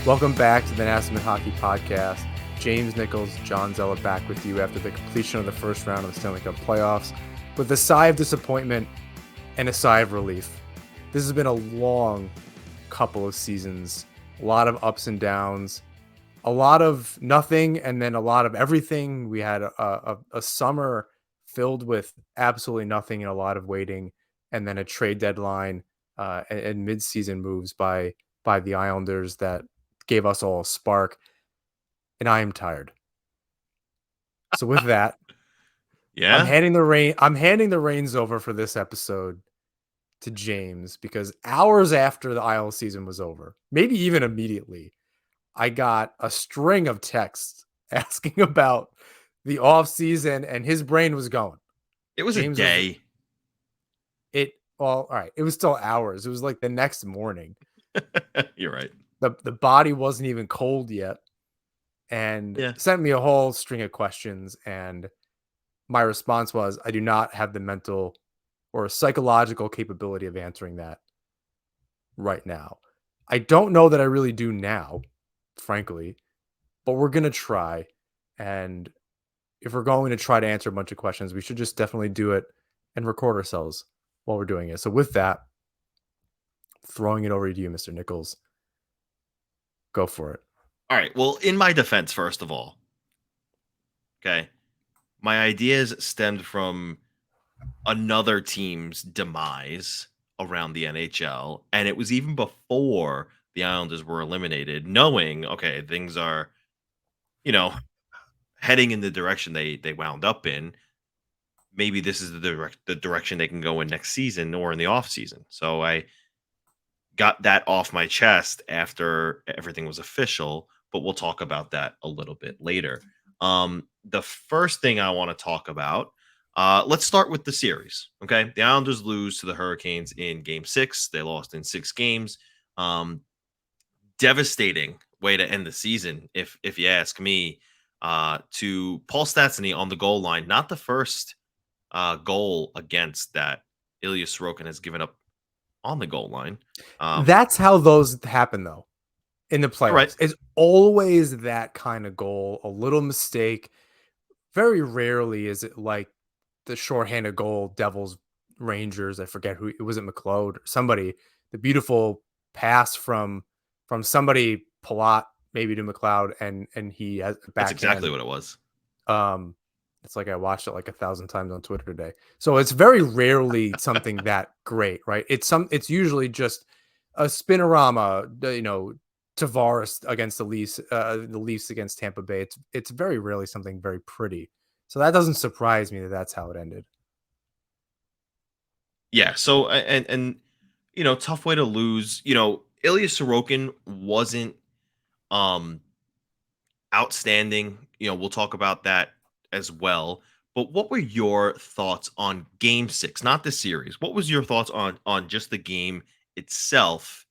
Welcome back to the Nassau Hockey Podcast. James Nichols, John Zella back with you after the completion of the first round of the Stanley Cup Playoffs with a sigh of disappointment and a sigh of relief. This has been a long couple of seasons, a lot of ups and downs, a lot of nothing and then a lot of everything. We had a summer filled with absolutely nothing and a lot of waiting, and then a trade deadline and mid-season moves by the Islanders that gave us all a spark, and I am tired. So with that, I'm handing the reins over for this episode to James, because hours after the IL season was over, maybe even immediately, I got a string of texts asking about the offseason, and his brain was going. It was James a day. All right. It was still hours. It was like the next morning. You're right. The body wasn't even cold yet, and sent me a whole string of questions. And my response was, I do not have the mental or psychological capability of answering that right now. I don't know that I really do now, frankly, but we're going to try. And if we're going to try to answer a bunch of questions, we should just definitely do it and record ourselves while we're doing it. So with that, throwing it over to you, Mr. Nichols. Go for it. All right. Well, in my defense, first of all, okay, my ideas stemmed from another team's demise around the NHL, and it was even before the Islanders were eliminated, knowing, okay, things are, heading in the direction they wound up in. Maybe this is the direction they can go in next season or in the off season. So I got that off my chest after everything was official, but we'll talk about that a little bit later. The first thing I want to talk about, let's start with the series. Okay. The Islanders lose to the Hurricanes in game 6. They lost in 6 games. Devastating way to end the season, if you ask me, to Paul Stastny on the goal line. Not the first goal against that Ilya Sorokin has given up on the goal line. That's how those happen, though, in the playoffs. Right. It's always that kind of goal, a little mistake. Very rarely is it like the shorthanded goal, Devils, Rangers. I forget who it was. It McLeod or somebody. The beautiful pass from somebody, Palat, maybe to McLeod, and he has backhand. That's exactly what it was. It's like I watched it like 1,000 times on Twitter today. So it's very rarely something that great, right? It's usually just a spinorama, Tavares against the Leafs against Tampa Bay. It's very rarely something very pretty. So that doesn't surprise me that that's how it ended. Yeah. So and tough way to lose. Ilya Sorokin wasn't outstanding. We'll talk about that as well. But what were your thoughts on game 6, not the series? What was your thoughts on just the game itself,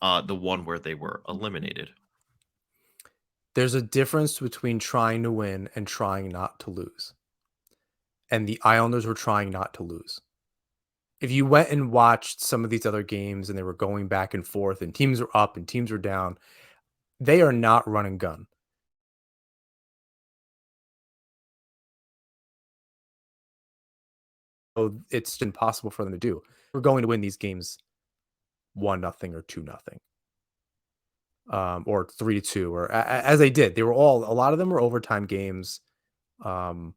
the one where they were eliminated? There's a difference between trying to win and trying not to lose. And the Islanders were trying not to lose. If you went and watched some of these other games and they were going back and forth and teams were up and teams were down, they are not run and gun. So it's impossible for them to do. We're going to win these games 1-0 or 2-0. Or 3-2, or as they did. They were a lot of them were overtime games, or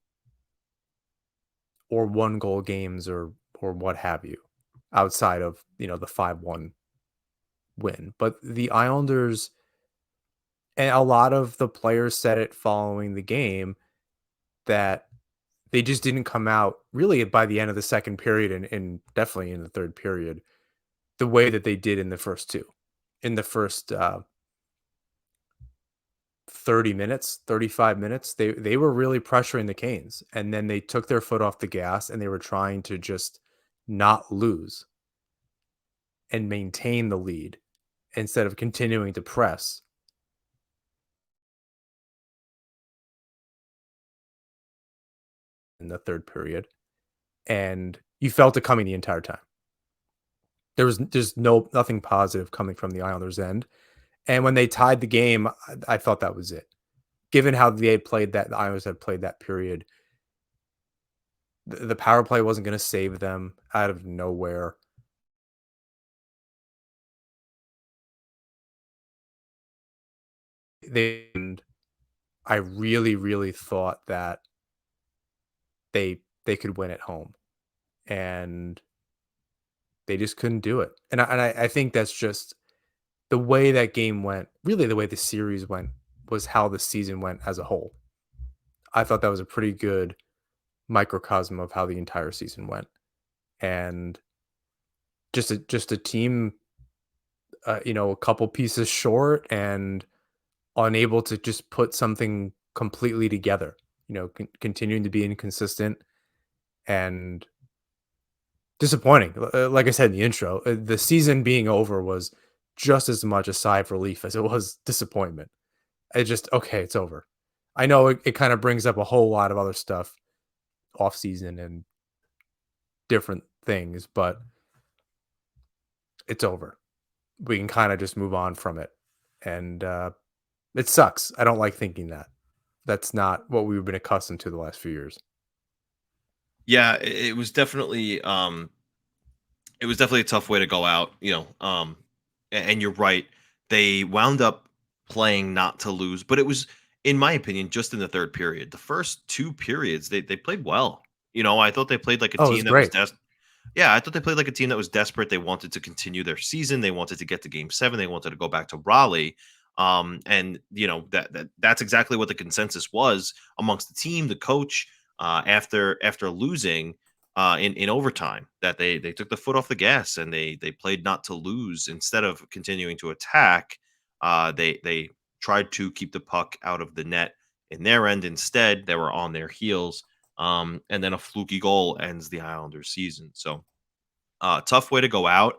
1-goal games or what have you, outside of, the 5-1 win. But the Islanders, and a lot of the players said it following the game, that they just didn't come out really by the end of the second period and definitely in the third period the way that they did in the first two. In the first 30 minutes, 35 minutes, they were really pressuring the Canes, and then they took their foot off the gas and they were trying to just not lose and maintain the lead instead of continuing to press. In the third period, and you felt it coming the entire time. There was just nothing positive coming from the Islanders' end, And when they tied the game, I thought that was it. Given how they had played that, the Islanders had played that period, the power play wasn't going to save them out of nowhere. And I really, really thought that they could win at home, and they just couldn't do it. And I think that's just the way that game went. Really, the way the series went was how the season went as a whole. I thought that was a pretty good microcosm of how the entire season went, and just a team, a couple pieces short and unable to just put something completely together. Continuing to be inconsistent and disappointing. Like I said in the intro, the season being over was just as much a sigh of relief as it was disappointment. It just, okay, it's over. I know it kind of brings up a whole lot of other stuff off season and different things, but it's over. We can kind of just move on from it. And it sucks. I don't like thinking that. That's not what we've been accustomed to the last few years. Yeah, it was definitely it was definitely a tough way to go out, and you're right. They wound up playing not to lose, but it was, in my opinion, just in the third period. The first two periods, they played well. I thought they played like a Oh, it was team that was great. desperate. Yeah, I thought they played like a team that was desperate. They wanted to continue their season. They wanted to get to Game 7. They wanted to go back to Raleigh. And that's exactly what the consensus was amongst the team, the coach, after losing in overtime, that they took the foot off the gas and they played not to lose instead of continuing to attack. They tried to keep the puck out of the net in their end. Instead, they were on their heels. And then a fluky goal ends the Islanders season. So tough way to go out.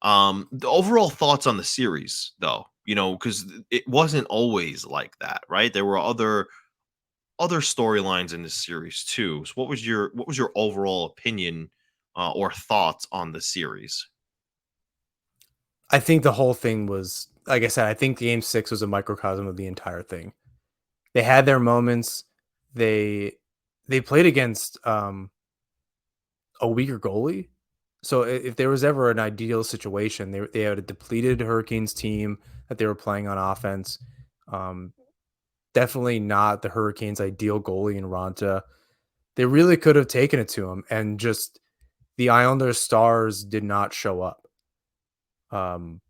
The overall thoughts on the series, though, because it wasn't always like that, right? There were other storylines in this series too. So what was your overall opinion or thoughts on the series? I think the whole thing was, like I said, I think game 6 was a microcosm of the entire thing. They had their moments. They they played against a weaker goalie. So if there was ever an ideal situation, they had a depleted Hurricanes team that they were playing on offense. Um, Definitely not the Hurricanes' ideal goalie in Ronta. They really could have taken it to him, and just the Islanders stars did not show up um,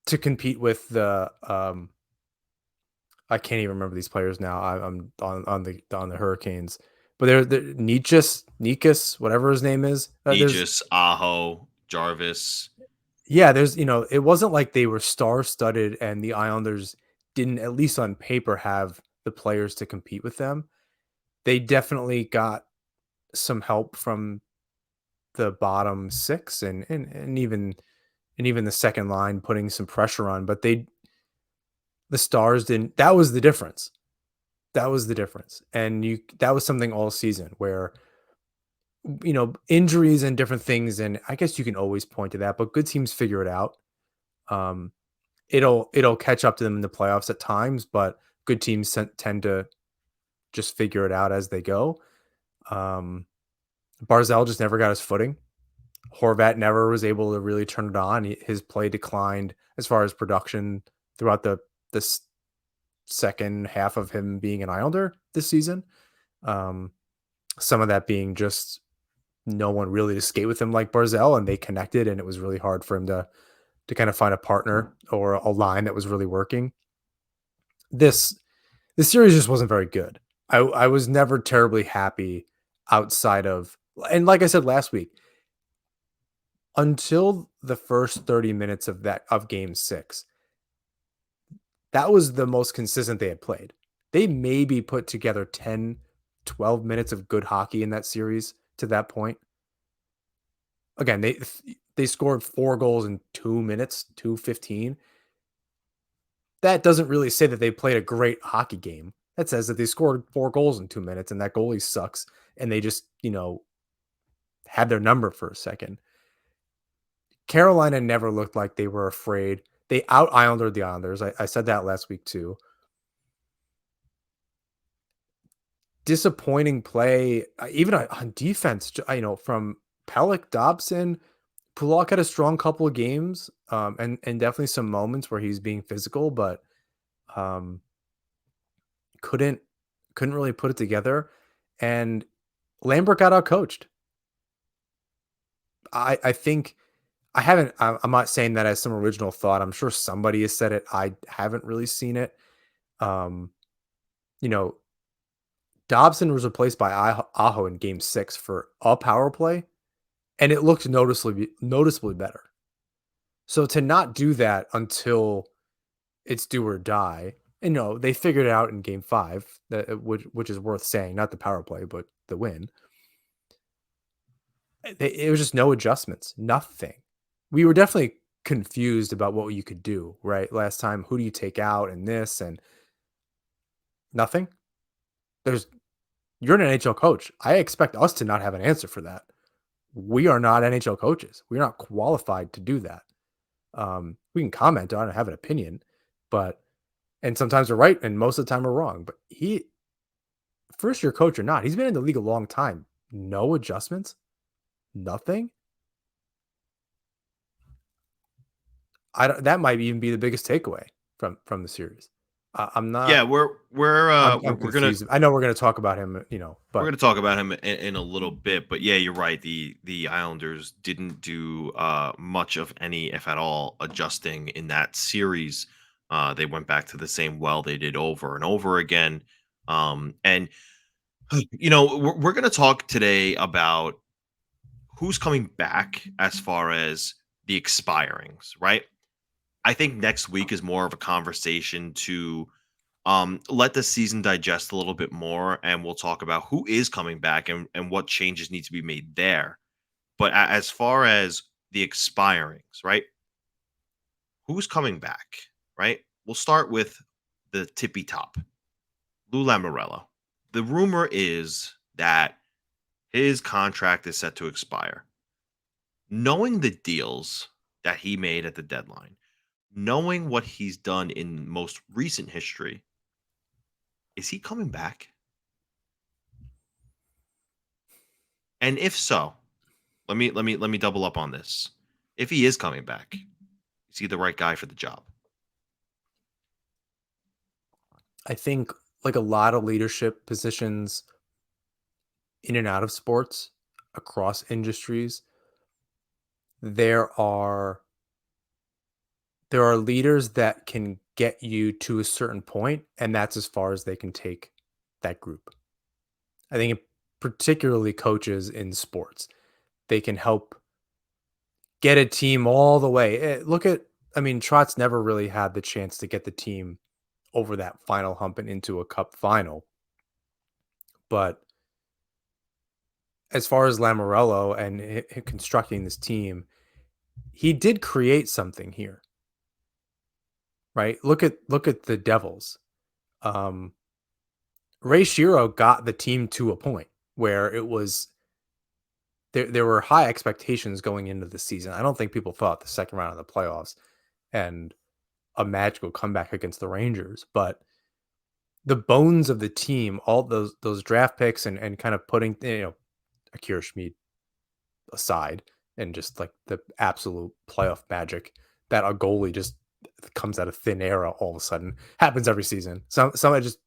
to compete with the. I can't even remember these players now. I'm on the Hurricanes, but they're Nikas, whatever his name is. There's Aegis, Aho, Jarvis. Yeah, it wasn't like they were star-studded and the Islanders didn't, at least on paper, have the players to compete with them. They definitely got some help from the bottom 6 and even the second line putting some pressure on, but the Stars didn't. That was the difference. That was the difference. And that was something all season where, injuries and different things, and I guess you can always point to that, but good teams figure it out. Um, it'll catch up to them in the playoffs at times, but good teams tend to just figure it out as they go. Um, Barzell just never got his footing. Horvat never was able to really turn it on. His play declined as far as production throughout the second half of him being an Islander this season. Um, some of that being just no one really to skate with him like Barzell, and they connected, and it was really hard for him to kind of find a partner or a line that was really working. This the series just wasn't very good. I was never terribly happy outside of, and like I said last week, until the first 30 minutes of game 6, that was the most consistent they had played. They maybe put together 10, 12 minutes of good hockey in that series to that point. Again, they scored 4 goals in 2 minutes, 2:15. That doesn't really say that they played a great hockey game. That says that they scored 4 goals in 2 minutes and that goalie sucks and they just, had their number for a second. Carolina never looked like they were afraid. They out Islandered the Islanders. I said that last week too. Disappointing play, even on defense, from Pelech, Dobson. Pulak had a strong couple of games, and definitely some moments where he's being physical, but um, couldn't really put it together. And Lambert got out coached. I think I'm not saying that as some original thought. I'm sure somebody has said it. I haven't really seen it. Um, you know, Dobson was replaced by Aho in Game 6 for a power play, and it looked noticeably better. So to not do that until it's do or die, and no, they figured it out in Game 5, which is worth saying. Not the power play, but the win. It was just no adjustments, nothing. We were definitely confused about what you could do, right? Last time, who do you take out and this and nothing? You're an NHL coach. I expect us to not have an answer for that. We are not NHL coaches. We're not qualified to do that. We can comment on it and have an opinion, and sometimes we're right and most of the time we're wrong. But first year coach or not, he's been in the league a long time. No adjustments, nothing. That might even be the biggest takeaway from the series. I'm Yeah, not. I'm we're gonna confused. I know we're going to talk about him, we're but gonna talk about him in a little bit, but yeah, you're right. The Islanders didn't do much of any, if at all, adjusting in that series. They went back to the same well they did over and over again. And we're gonna talk today about who's coming back as far as the expirings, right? I think next week is more of a conversation to let the season digest a little bit more, and we'll talk about who is coming back and what changes need to be made there. But as far as the expirings, right? Who's coming back, right? We'll start with the tippy top, Lou Lamoriello. The rumor is that his contract is set to expire. Knowing the deals that he made at the deadline, knowing what he's done in most recent history, is he coming back? And if so, let me double up on this. If he is coming back, is he the right guy for the job? I think like a lot of leadership positions in and out of sports across industries, there are leaders that can get you to a certain point, and that's as far as they can take that group. I think particularly coaches in sports, they can help get a team all the way. Trotz never really had the chance to get the team over that final hump and into a cup final. But as far as Lamoriello and constructing this team, he did create something here, right? Look at the Devils. Um, Ray Shero got the team to a point where it was there were high expectations going into the season. I don't think people thought the second round of the playoffs and a magical comeback against the Rangers, but the bones of the team, all those draft picks and kind of putting Akira Schmid aside and just like the absolute playoff magic that a goalie just comes out of thin air all of a sudden happens every season. Somebody just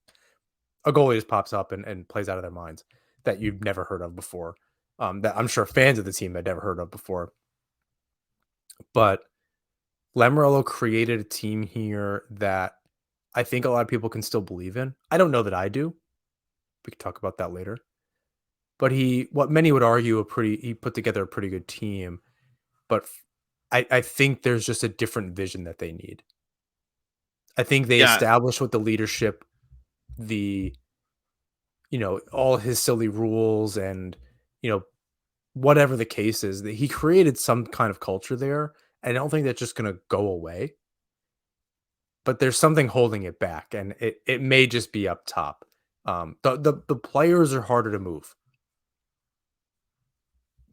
a goalie just pops up and plays out of their minds that you've never heard of before. That I'm sure fans of the team had never heard of before. But Lamoriello created a team here that I think a lot of people can still believe in. I don't know that I do. We can talk about that later. But what many would argue, he put together a pretty good team. But I think there's just a different vision that they need. I think they Yeah, established with the leadership, the all his silly rules and whatever the case is, that he created some kind of culture there. I don't think that's just going to go away. But there's something holding it back, and it may just be up top. The players are harder to move,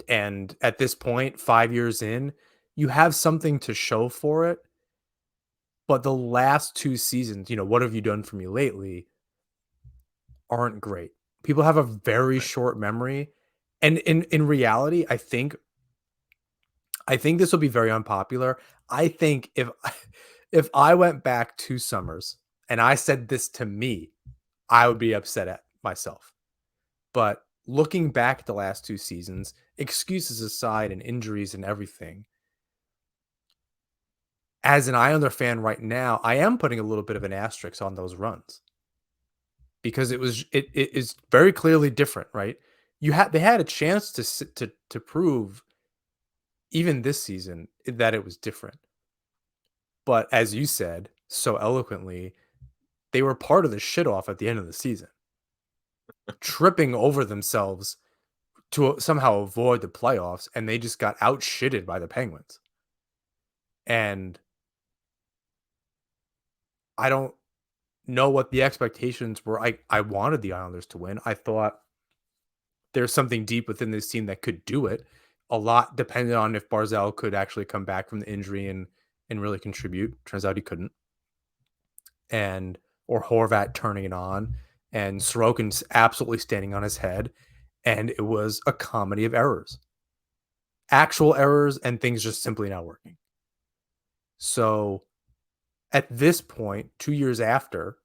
and at this point, 5 years in, you have something to show for it. But the last 2 seasons, what have you done for me lately, aren't great. People have a very Right. short memory, and in reality, I think this will be very unpopular. I think if if I went back 2 summers and I said this to me, I would be upset at myself. But looking back at the last 2 seasons, excuses aside and injuries and everything, as an Islander fan right now, I am putting a little bit of an asterisk on those runs because it is very clearly different, right? They had a chance to prove even this season that it was different. But as you said so eloquently, they were part of the shit off at the end of the season, tripping over themselves to somehow avoid the playoffs, and they just got outshitted by the Penguins. And I don't know what the expectations were. I wanted the Islanders to win. I thought there's something deep within this team that could do it. A lot depended on if Barzal could actually come back from the injury and really contribute. Turns out he couldn't. And or Horvat turning it on and Sorokin's absolutely standing on his head. And it was a comedy of errors. Actual errors and things just simply not working. So at this point, 2 years after,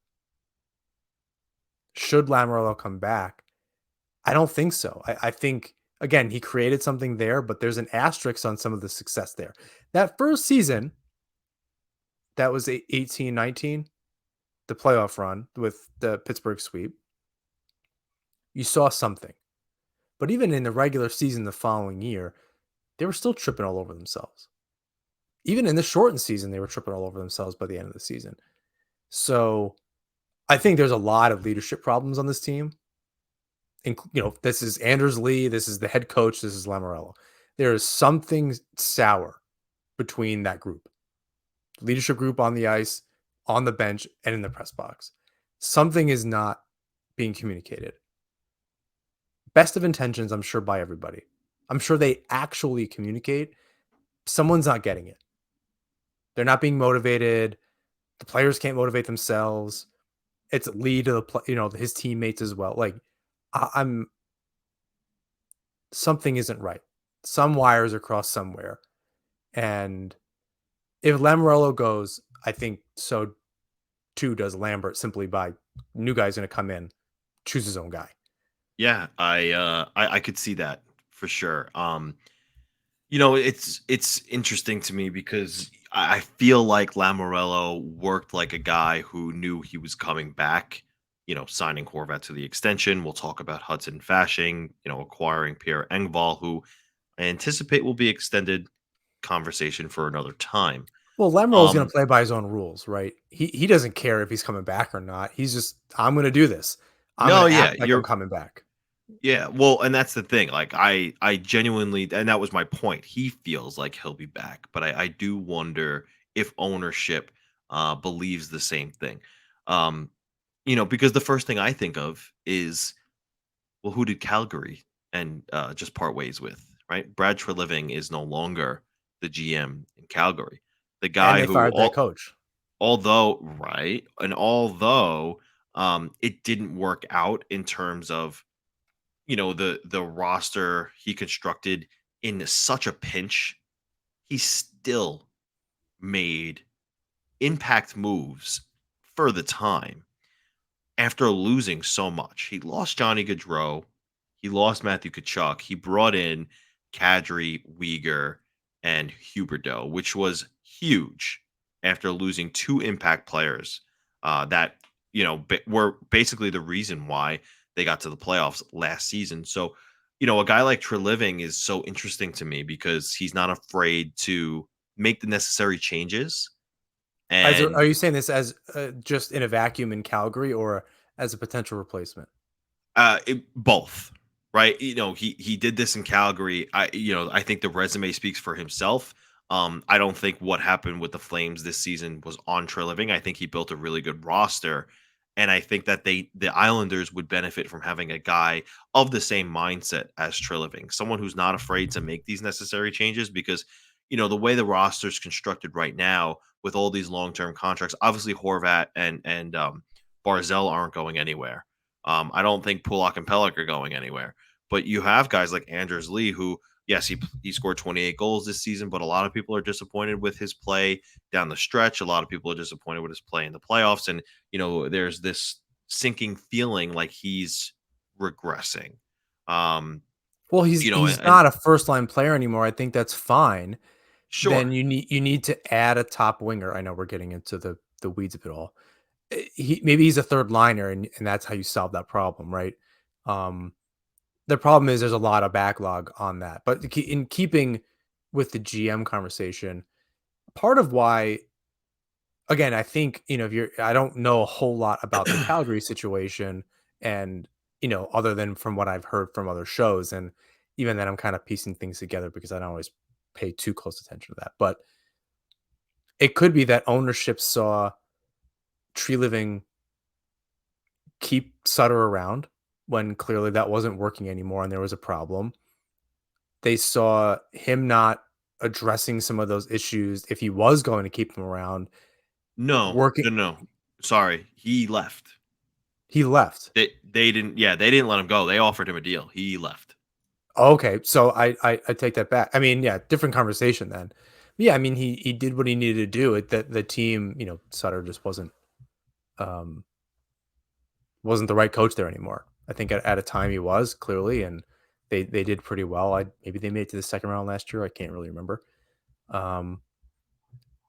should Lamoriello come back? I don't think so. I think again he created something there, but there's an asterisk on some of the success there. That first season, that was 18-19, the playoff run with the Pittsburgh sweep. You saw something, but even in the regular season the following year, they were still tripping all over themselves. Even in the shortened season, they were tripping all over themselves by the end of the season. So I think there's a lot of leadership problems on this team. This is Anders Lee, this is the head coach, this is Lamoriello. There is something sour between that group, leadership group on the ice, on the bench, and in the press box. Something is not being communicated. Best of intentions, I'm sure, by everybody. I'm sure they actually communicate. Someone's not getting it. They're not being motivated. The players can't motivate themselves. It's Lee to his teammates as well. Like I'm something isn't right. Some wires are crossed somewhere. And if Lamoriello goes, I think so too does Lambert, simply by new guy's going to come in, choose his own guy. Yeah, I could see that for sure. It's interesting to me because I feel like Lamorello worked like a guy who knew he was coming back. Signing Horvat to the extension. We'll talk about Hudson Fashing. Acquiring Pierre Engvall, who I anticipate will be extended conversation for another time. Well, Lamoriello's going Um, to play by his own rules, right? He doesn't care if he's coming back or not. He's just, I'm going to do this. I'm going no, to act yeah, like I'm coming back. yeah, well, and that's the thing. Like, I genuinely, and that was my point. He feels like he'll be back, but I do wonder if ownership believes the same thing. Um, because the first thing I think of is, well, who did Calgary and just part ways with, right? Brad Treliving is no longer the GM in Calgary. The And guy they who, fired that coach. although right, and although it didn't work out in terms of the roster he constructed in such a pinch, he still made impact moves for the time after losing so much. He lost Johnny Gaudreau, he lost Matthew Kachuk, he brought in Kadri, Uyghur, and Huberdeau, which was huge after losing two impact players that were basically the reason why they got to the playoffs last season. So, a guy like Treliving is so interesting to me because he's not afraid to make the necessary changes. Are And you saying this as just in a vacuum in Calgary or as a potential replacement? Both, right? He did this in Calgary. I think the resume speaks for himself. I don't think what happened with the Flames this season was on Treliving. I think he built a really good roster, and I think that the Islanders would benefit from having a guy of the same mindset as Treliving, someone who's not afraid to make these necessary changes. Because the way the roster is constructed right now with all these long-term contracts, obviously Horvat and Barzell aren't going anywhere. I don't think Pulak and Pellick are going anywhere. But you have guys like Anders Lee, who, yes, he scored 28 goals this season, but a lot of people are disappointed with his play down the stretch. A lot of people are disappointed with his play in the playoffs. And, there's this sinking feeling like he's regressing. Well, he's And not a first line player anymore. I think that's fine. Then sure, you need to add a top winger. I know we're getting into the weeds of it all. Maybe he's a third liner, and that's how you solve that problem, right? Um, the problem is there's a lot of backlog on that. But in keeping with the GM conversation, part of why, again, I think, if I don't know a whole lot about the Calgary situation, and, other than from what I've heard from other shows, and even then I'm kind of piecing things together because I don't always pay too close attention to that. But it could be that ownership saw Tree Living keep Sutter around when clearly that wasn't working anymore and there was a problem. They saw him not addressing some of those issues if he was going to keep him around. no, Working, no, no. Sorry, he left. he left. They didn't. Yeah, they didn't let him go. They offered him a deal. He left. Okay, so I take that back. I mean, yeah, different conversation then. Yeah, I mean, he did what he needed to do. The team, Sutter just um wasn't the right coach there anymore. I think at a time he was clearly, and they did pretty well. Maybe they made it to the second round last year. I can't really remember. Um,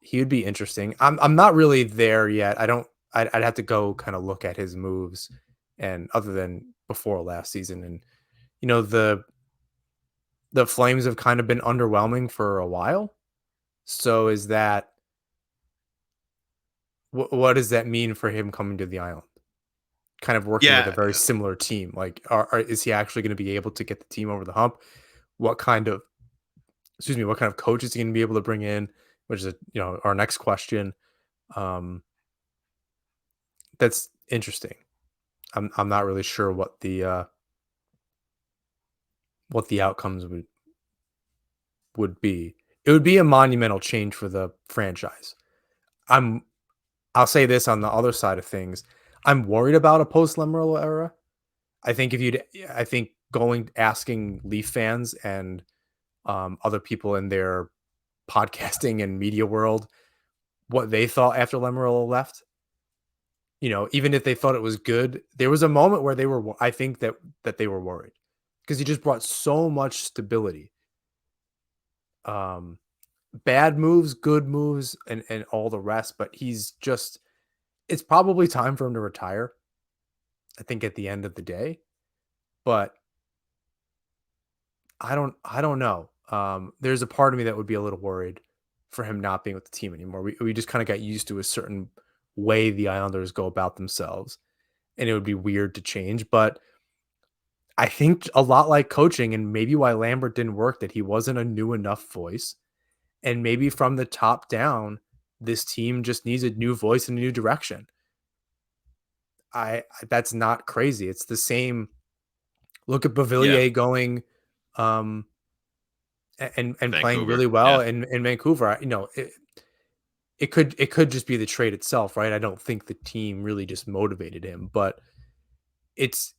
he would be interesting. I'm not really there yet. I don't. I'd have to go kind of look at his moves, and other than before last season, and the Flames have kind of been underwhelming for a while. So is that what does that mean for him coming to the island? Kind of working with a Yeah, very similar team. Like, is he actually going to be able to get the team over the hump? What kind of, excuse me, what kind of coach is he going to be able to bring in? Which is, our next question. Um, that's interesting. I'm not really sure what the outcomes would be. It would be a monumental change for the franchise. I'm I'll say this on the other side of things. I'm worried about a post Lemmerlo era. I think going asking Leaf fans and other people in their podcasting and media world what they thought after Lemmerlo left. Even if they thought it was good, there was a moment where they were. I think that they were worried because he just brought so much stability. Um, Bad moves, good moves, and all the rest. But he's just. It's probably time for him to retire. I think at the end of the day, but I don't know. There's a part of me that would be a little worried for him not being with the team anymore. We just kind of got used to a certain way the Islanders go about themselves, and it would be weird to change. But I think a lot like coaching, and maybe why Lambert didn't work, that he wasn't a new enough voice, and maybe from the top down, this team just needs a new voice and a new direction. That's not crazy. It's the same. Look at yeah. Bavilier going. Um, and playing Vancouver. really well Yeah, in Vancouver. It could just be the trade itself, right? I don't think the team really just motivated him, but it's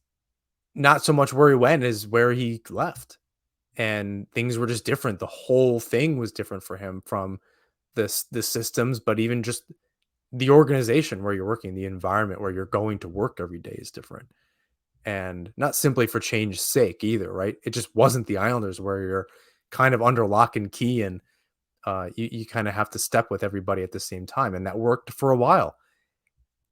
not so much where he went as where he left. And things were just different. The whole thing was different for him from the systems, but even just the organization where you're working, the environment where you're going to work every day is different. And not simply for change's sake either, right? It just wasn't the Islanders where you're kind of under lock and key, and you kind of have to step with everybody at the same time, and that worked for a while.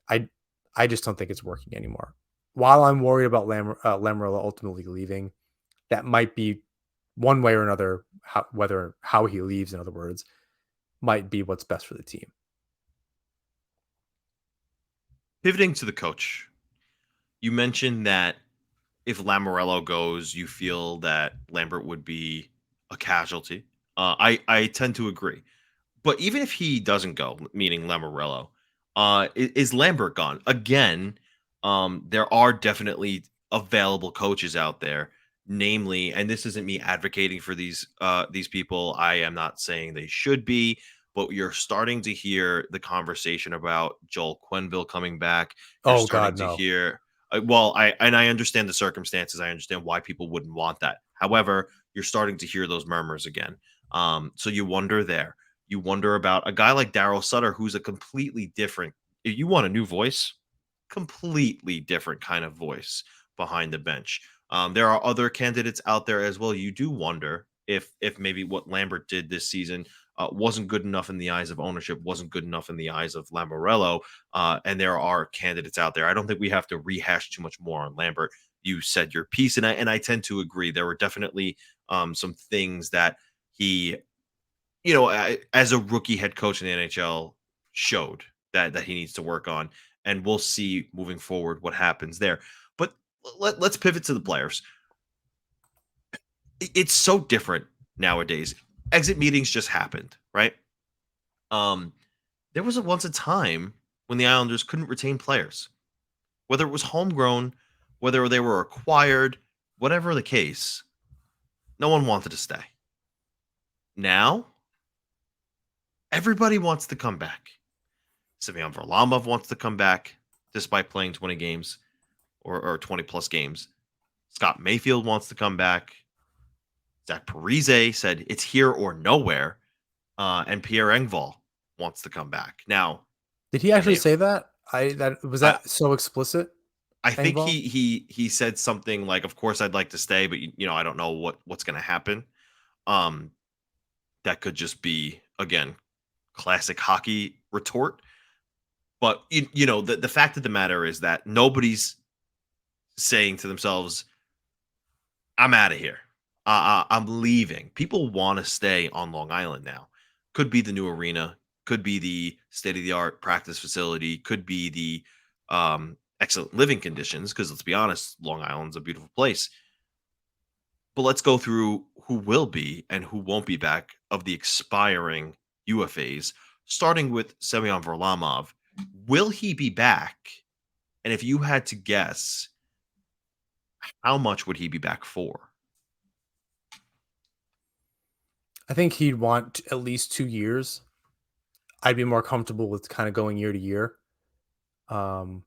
I I just don't think it's working anymore. While I'm worried about Lamoriello ultimately leaving, that might be one way or another. How he leaves, in other words, might be what's best for the team. pivoting to the coach. You mentioned that if Lamorello goes, you feel that Lambert would be a casualty. I tend to agree. But even if he doesn't go, meaning Lamorello, is Lambert gone again? There are definitely available coaches out there, namely, and this isn't me advocating for these people. I am not saying they should be, but you're starting to hear the conversation about Joel Quenneville coming back. You're Oh starting God, to no. hear well, I understand the circumstances. I understand why people wouldn't want that. However, you're starting to hear those murmurs again. So you wonder there. You wonder about a guy like Daryl Sutter, who's a completely different. If you want a new voice, completely different kind of voice behind the bench. There are other candidates out there as well. You do wonder if maybe what Lambert did this season wasn't good enough in the eyes of ownership, wasn't good enough in the eyes of Lamorello, and there are candidates out there. I don't think we have to rehash too much more on Lambert. You said your piece, and I tend to agree. There were definitely some things that he, as a rookie head coach in the NHL, showed that he needs to work on, and we'll see moving forward what happens there. But let's pivot to the players. It's so different nowadays. Exit meetings just happened, right? Um, there was once a time when the Islanders couldn't retain players, whether it was homegrown, whether they were acquired, whatever the case. No one wanted to stay. Now, everybody wants to come back. Semyon Varlamov wants to come back despite playing 20 games or 20 plus games. Scott Mayfield wants to come back. Zach Parise said it's here or nowhere. And Pierre Engvall wants to come back. Now, Did he can actually they? say that? That was I, that so explicit, I think Engvall? he said something like, "Of course, I'd like to stay, but I don't know what's going to happen." Um, that could just be again classic hockey retort. But the fact of the matter is that nobody's saying to themselves, I'm out of here. I'm leaving. People want to stay on Long Island now. Could be the new arena, could be the state of the art practice facility, could be the excellent living conditions. Because let's be honest, Long Island's a beautiful place. But let's go through who will be and who won't be back of the expiring UFAs, starting with Semyon Varlamov. Will he be back? And if you had to guess, how much would he be back for? I think he'd want at least 2 years. I'd be more comfortable with kind of going year to year. 1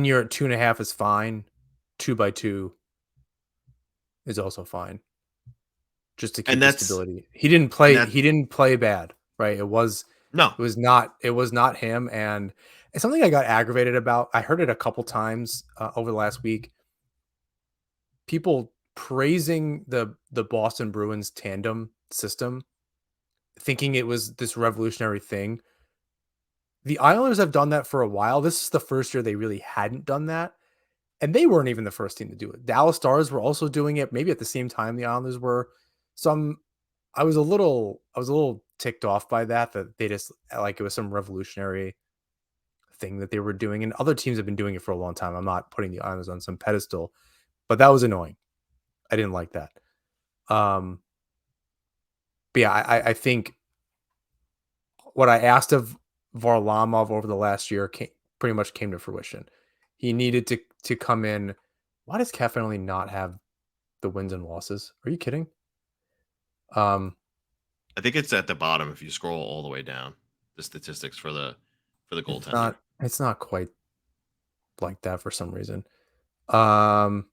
year at 2.5 is fine. 2 by 2 is also fine, just to And keep the that's stability. He didn't and play. that He didn't play bad, right? no, It was not him, and it's something I got aggravated about. I heard it a couple times over the last week. People praising the Boston Bruins tandem system, thinking it was this revolutionary thing. The Islanders have done that for a while. This is the first year they really hadn't done that. And they weren't even the first team to do it. Dallas Stars were also doing it, maybe at the same time the Islanders were. Some I was a little ticked off by that they just like it was some revolutionary thing that they were doing. And other teams have been doing it for a long time. I'm not putting the Islanders on some pedestal, but that was annoying. I didn't like that. Um, but yeah, I think what I asked of Varlamov over the last year pretty much came to fruition. He needed to come in. Why does Cafe not have the wins and losses? Are you kidding? Um, I think it's at the bottom if you scroll all the way down. The statistics for the goaltender. it's not quite like that for some reason. Um,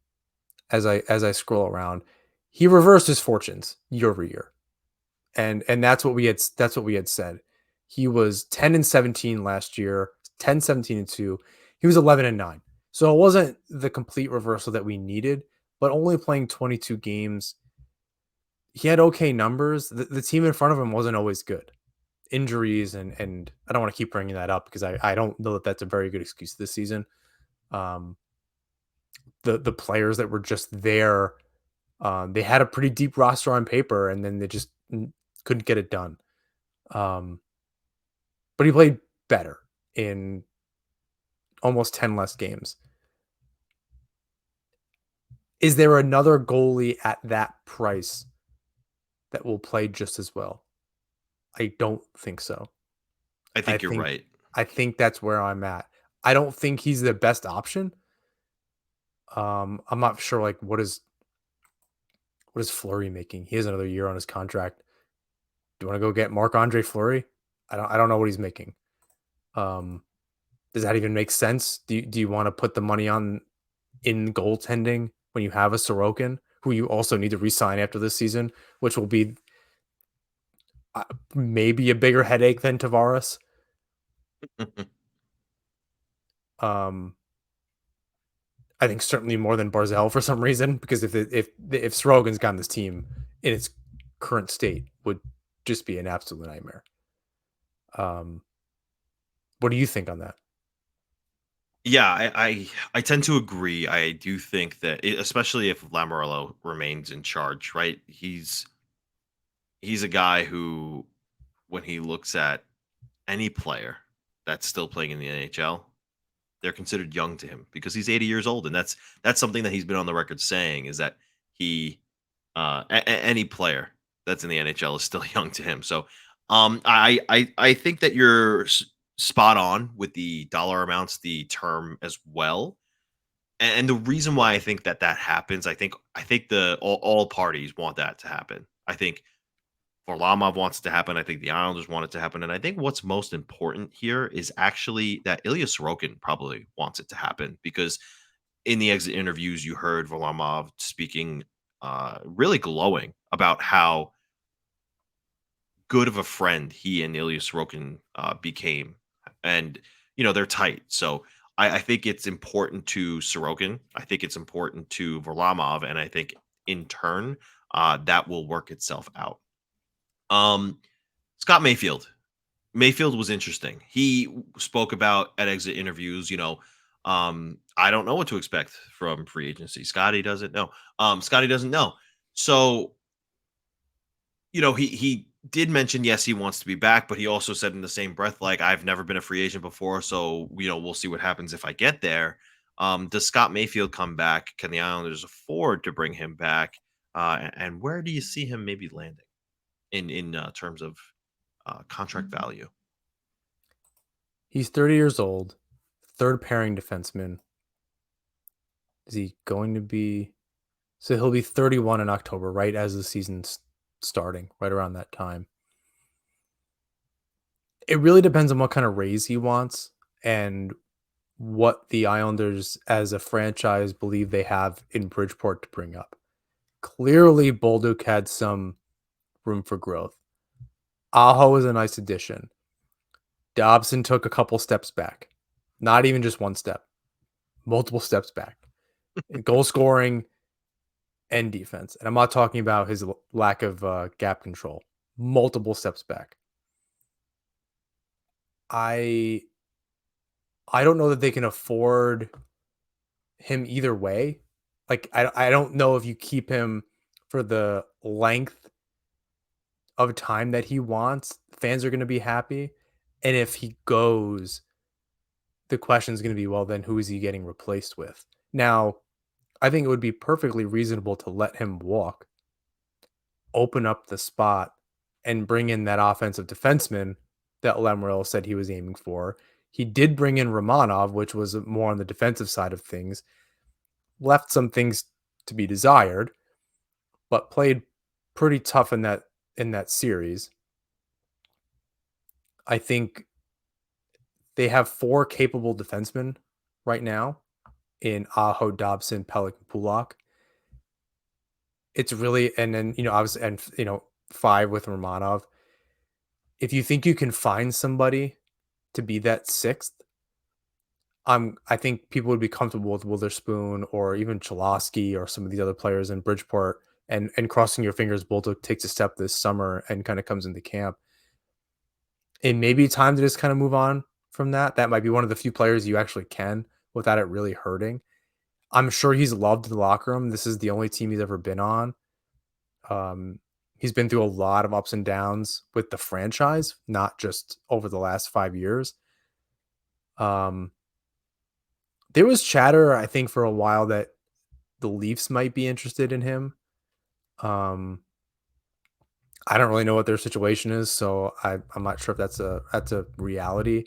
as I scroll around, he reversed his fortunes year over year. And that's what we had said. He was 10 and 17 last year, 10, 17 and 2. He was 11 and 9. So it wasn't the complete reversal that we needed, but only playing 22 games. He had okay numbers. The team in front of him wasn't always good. Injuries and I don't want to keep bringing that up because I don't know that that's a very good excuse this season. Um, the players that were just there, they had a pretty deep roster on paper, and then they just couldn't get it done. Um, but he played better in almost 10 less games. Is there another goalie at that price that will play just as well? I don't think so. I I think you're think right. I think that's where I'm at. I don't think he's the best option, I'm not sure like what is Fleury making? He has another year on his contract. Do you want to go get Marc-Andre Fleury? I don't know what he's making. Um, does that even make sense? Do you want to put the money on in goaltending when you have a Sorokin who you also need to re-sign after this season, which will be uh, maybe a bigger headache than Tavares? Um, I think certainly more than Barzell for some reason, because if Sorokin's gotten this team in its current state, would just be an absolute nightmare. Um, what do you think on that? Yeah, I tend to agree. I do think that, especially if Lamoriello remains in charge, right? He's a guy who, when he looks at any player that's still playing in the NHL, they're considered young to him because he's 80 years old, and that's something that he's been on the record saying, is that he any player that's in the NHL is still young to him. So, I think that you're spot on with the dollar amounts, the term as well. And the reason why I think that that happens, I think the all parties want that to happen. I think Varlamov wants it to happen. I think the Islanders want it to happen. And I think what's most important here is actually that Ilya Sorokin probably wants it to happen, because in the exit interviews, you heard Varlamov speaking really glowing about how good of a friend he and Ilya Sorokin became. And, they're tight. So I think it's important to Sorokin. I think it's important to Varlamov. And I think in turn, that will work itself out. Um, Scott Mayfield. Mayfield was interesting. He spoke about at exit interviews, I don't know what to expect from free agency. Scotty doesn't know. Scotty doesn't know. So, he did mention, yes, he wants to be back, but he also said in the same breath, like, I've never been a free agent before, so we'll see what happens if I get there. Does Scott Mayfield come back? Can the Islanders afford to bring him back? And where do you see him maybe landing in terms of contract value? He's 30 years old, third pairing defenseman. Is he going to be? So he'll be 31 in October, right as the season's starting, right around that time. It really depends on what kind of raise he wants and what the Islanders as a franchise believe they have in Bridgeport to bring up. Clearly, Bolduc had some room for growth. Aho is a nice addition. Dobson took a couple steps back, not even just one step, multiple steps back in goal scoring and defense. And I'm not talking about his lack of gap control, multiple steps back. I I don't know that they can afford him either way. Like I don't know if you keep him for the length of time that he wants, fans are going to be happy. And if he goes, the question is going to be, well, then who is he getting replaced with? Now, I think it would be perfectly reasonable to let him walk, open up the spot, and bring in that offensive defenseman that Lemrel said he was aiming for. He did bring in Romanov, which was more on the defensive side of things, left some things to be desired, but played pretty tough in that series. I think they have four capable defensemen right now in Aho, Dobson, Pellick, and Pulak. It's really, and then, obviously, and, five with Romanov. If you think you can find somebody to be that sixth, I think people would be comfortable with Witherspoon or even Cholowski or some of these other players in Bridgeport, and crossing your fingers Bolduc takes a step this summer and kind of comes into camp. It may be time to just kind of move on from that. That might be one of the few players you actually can without it really hurting. I'm sure he's loved the locker room. This is the only team he's ever been on. Um, he's been through a lot of ups and downs with the franchise, not just over the last 5 years. Um, there was chatter, I think, for a while that the Leafs might be interested in him. Um, I don't really know what their situation is, so I'm not sure if that's a reality.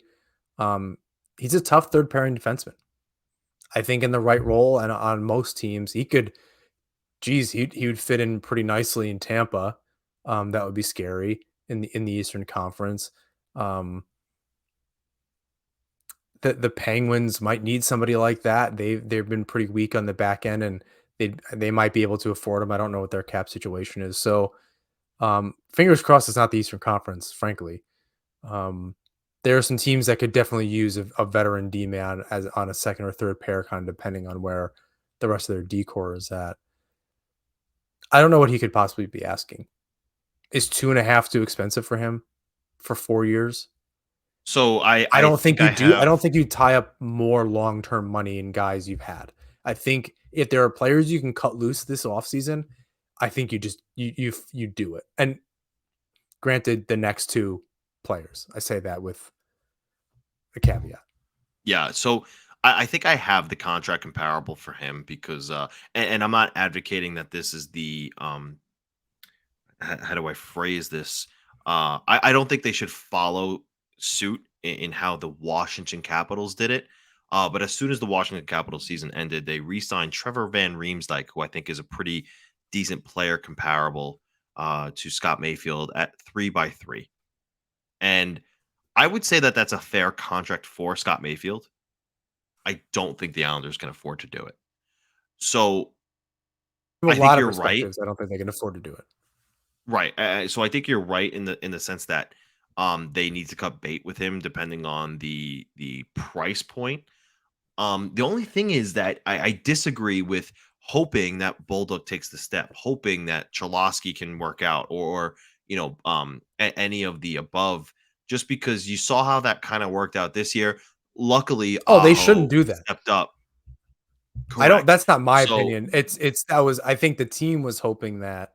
Um, he's a tough third pairing defenseman. I think in the right role and on most teams, he could. Geez, he would fit in pretty nicely in Tampa. That would be scary in the Eastern Conference. Um, the Penguins might need somebody like that. They've been pretty weak on the back end, and they might be able to afford him. I don't know what their cap situation is. So fingers crossed it's not the Eastern Conference, frankly. Um, there are some teams that could definitely use a veteran D man as on a second or third pair, kind of depending on where the rest of their decor is at. I don't know what he could possibly be asking. Is 2.5 too expensive for him for 4 years? So I I don't think think you I do. I have don't think you tie up more long term money in guys you've had. I think if there are players you can cut loose this offseason, I think you just you do it. And granted, the next two players, I say that with a caveat. yeah. So I think I have the contract comparable for him because and I'm not advocating that this is the how do I phrase this? I don't think they should follow suit in how the Washington Capitals did it. But as soon as the Washington Capitals season ended, they re-signed Trevor Van Riemsdyk, who I think is a pretty decent player comparable to Scott Mayfield at 3x3. And I would say that that's a fair contract for Scott Mayfield. I don't think the Islanders can afford to do it. So From a I think lot of you're right. perspectives, I don't think they can afford to do it. Right. So I think you're right in the sense that they need to cut bait with him depending on the price point. The only thing is that I disagree with hoping that Bulldog takes the step, hoping that Cholosky can work out or any of the above, just because you saw how that kind of worked out this year. Luckily, Oh, they shouldn't Aho do that. stepped up. I don't. Correct. That's not my So opinion. It's that was. I think the team was hoping that,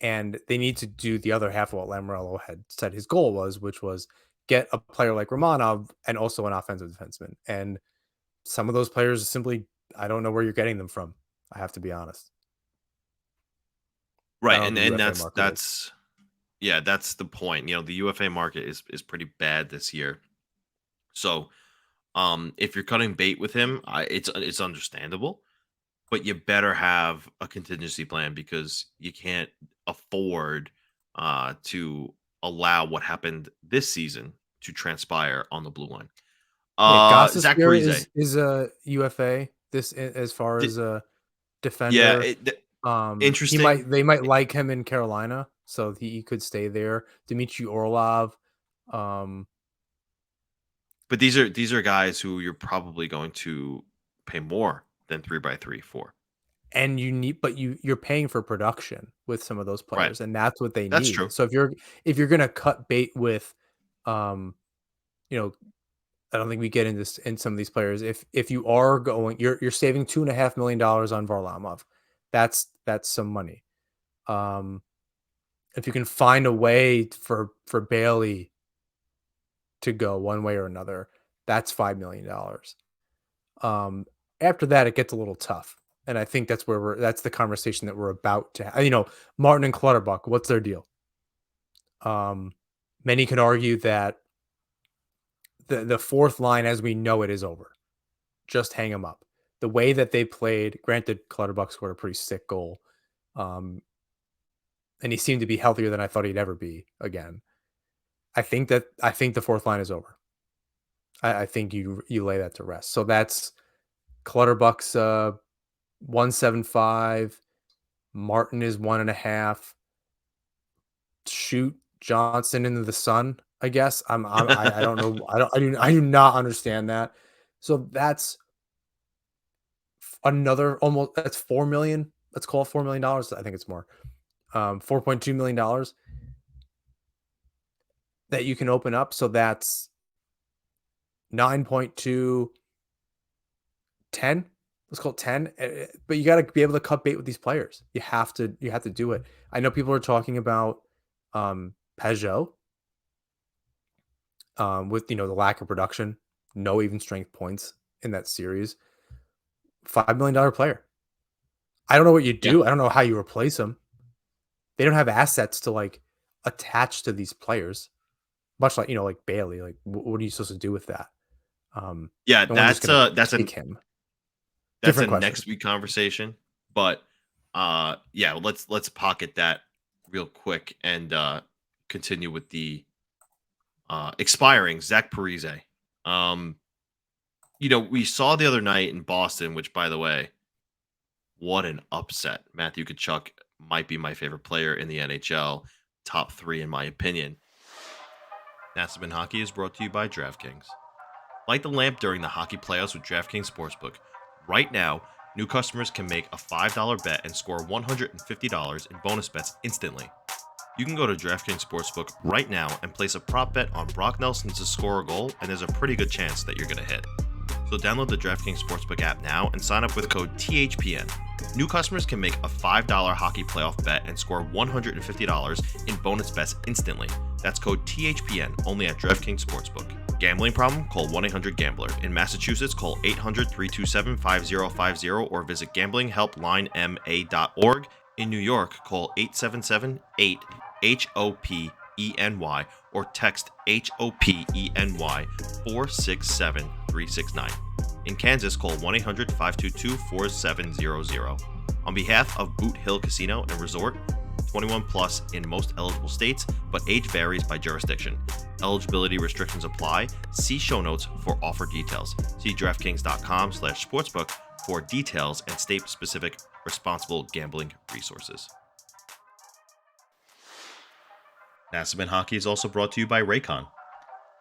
and they need to do the other half of what Lamoriello had said his goal was, which was get a player like Romanov and also an offensive defenseman. And some of those players simply, I don't know where you're getting them from. I have to be honest. I right, don't know the and UFA that's market is. that's yeah, that's the point. The UFA market is pretty bad this year. So if you're cutting bait with him, it's understandable, but you better have a contingency plan because you can't afford to allow what happened this season to transpire on the blue line. Yeah, Zach Gostisbehere Parise. is a UFA. As far Di- as a yeah, defender, he interesting. might they might like him in Carolina, so he could stay there. Dmitry Orlov, um, But these are guys who you're probably going to pay more than 3x3 for. and you're paying for production with some of those Right. players, and that's what they That's need. true. So if you're gonna cut bait with, um, you know, I don't think we get into this in some of these players. If you are going, you're saving $2.5 million on Varlamov. That's some money. Um, if you can find a way for Bailey to go one way or another, that's $5 million. Um, After that, it gets a little tough, and I think that's where that's the conversation that we're about to have. Martin and Clutterbuck, what's their deal? Um, Many can argue that the fourth line, as we know it, is over. Just hang them up. The way that they played, granted, Clutterbuck scored a pretty sick goal, um, and he seemed to be healthier than I thought he'd ever be again. I think the fourth line is over. I think you lay that to rest. So that's Clutterbuck's 175. Martin is 1.5. Shoot Johnson into the sun. I guess I don't know. I do not understand that. So that's another almost that's 4 million. Let's call it $4 million. I think it's more. $4.2 million that you can open up. So that's 9.2, 10. Let's call it 10. But you got to be able to cut bait with these players. You have to do it. I know people are talking about Peugeot, with the lack of production, no even strength points in that series. $5 million player. I don't know what you Yeah. do. I don't know how you replace them. They don't have assets to attach to these players, much like Bailey. Like, what are you supposed to do with that? Yeah, No one's just that's gonna a that's take an him. that's a Different question. next week conversation. But yeah, let's pocket that real quick and continue with the expiring Zach Parise. Um, we saw the other night in Boston, which by the way, what an upset. Matthew Tkachuk might be my favorite player in the NHL, top 3 in my opinion. Nassau Hockey is brought to you by DraftKings. Light the lamp during the hockey playoffs with DraftKings Sportsbook. Right now, new customers can make a $5 bet and score $150 in bonus bets instantly. You can go to DraftKings Sportsbook right now and place a prop bet on Brock Nelson to score a goal, and there's a pretty good chance that you're going to hit. So download the DraftKings Sportsbook app now and sign up with code THPN. New customers can make a $5 hockey playoff bet and score $150 in bonus bets instantly. That's code THPN only at DraftKings Sportsbook. Gambling problem? Call 1-800-GAMBLER. In Massachusetts, call 800-327-5050 or visit gamblinghelplinema.org. In New York, call 877-8-HOPENY or text HOPENY 467-369. In Kansas, call 1-800-522-4700. On behalf of Boot Hill Casino and Resort, 21 plus in most eligible states, but age varies by jurisdiction. Eligibility restrictions apply. See show notes for offer details. See DraftKings.com/sportsbook for details and state-specific responsible gambling resources. Nassau Hockey is also brought to you by Raycon.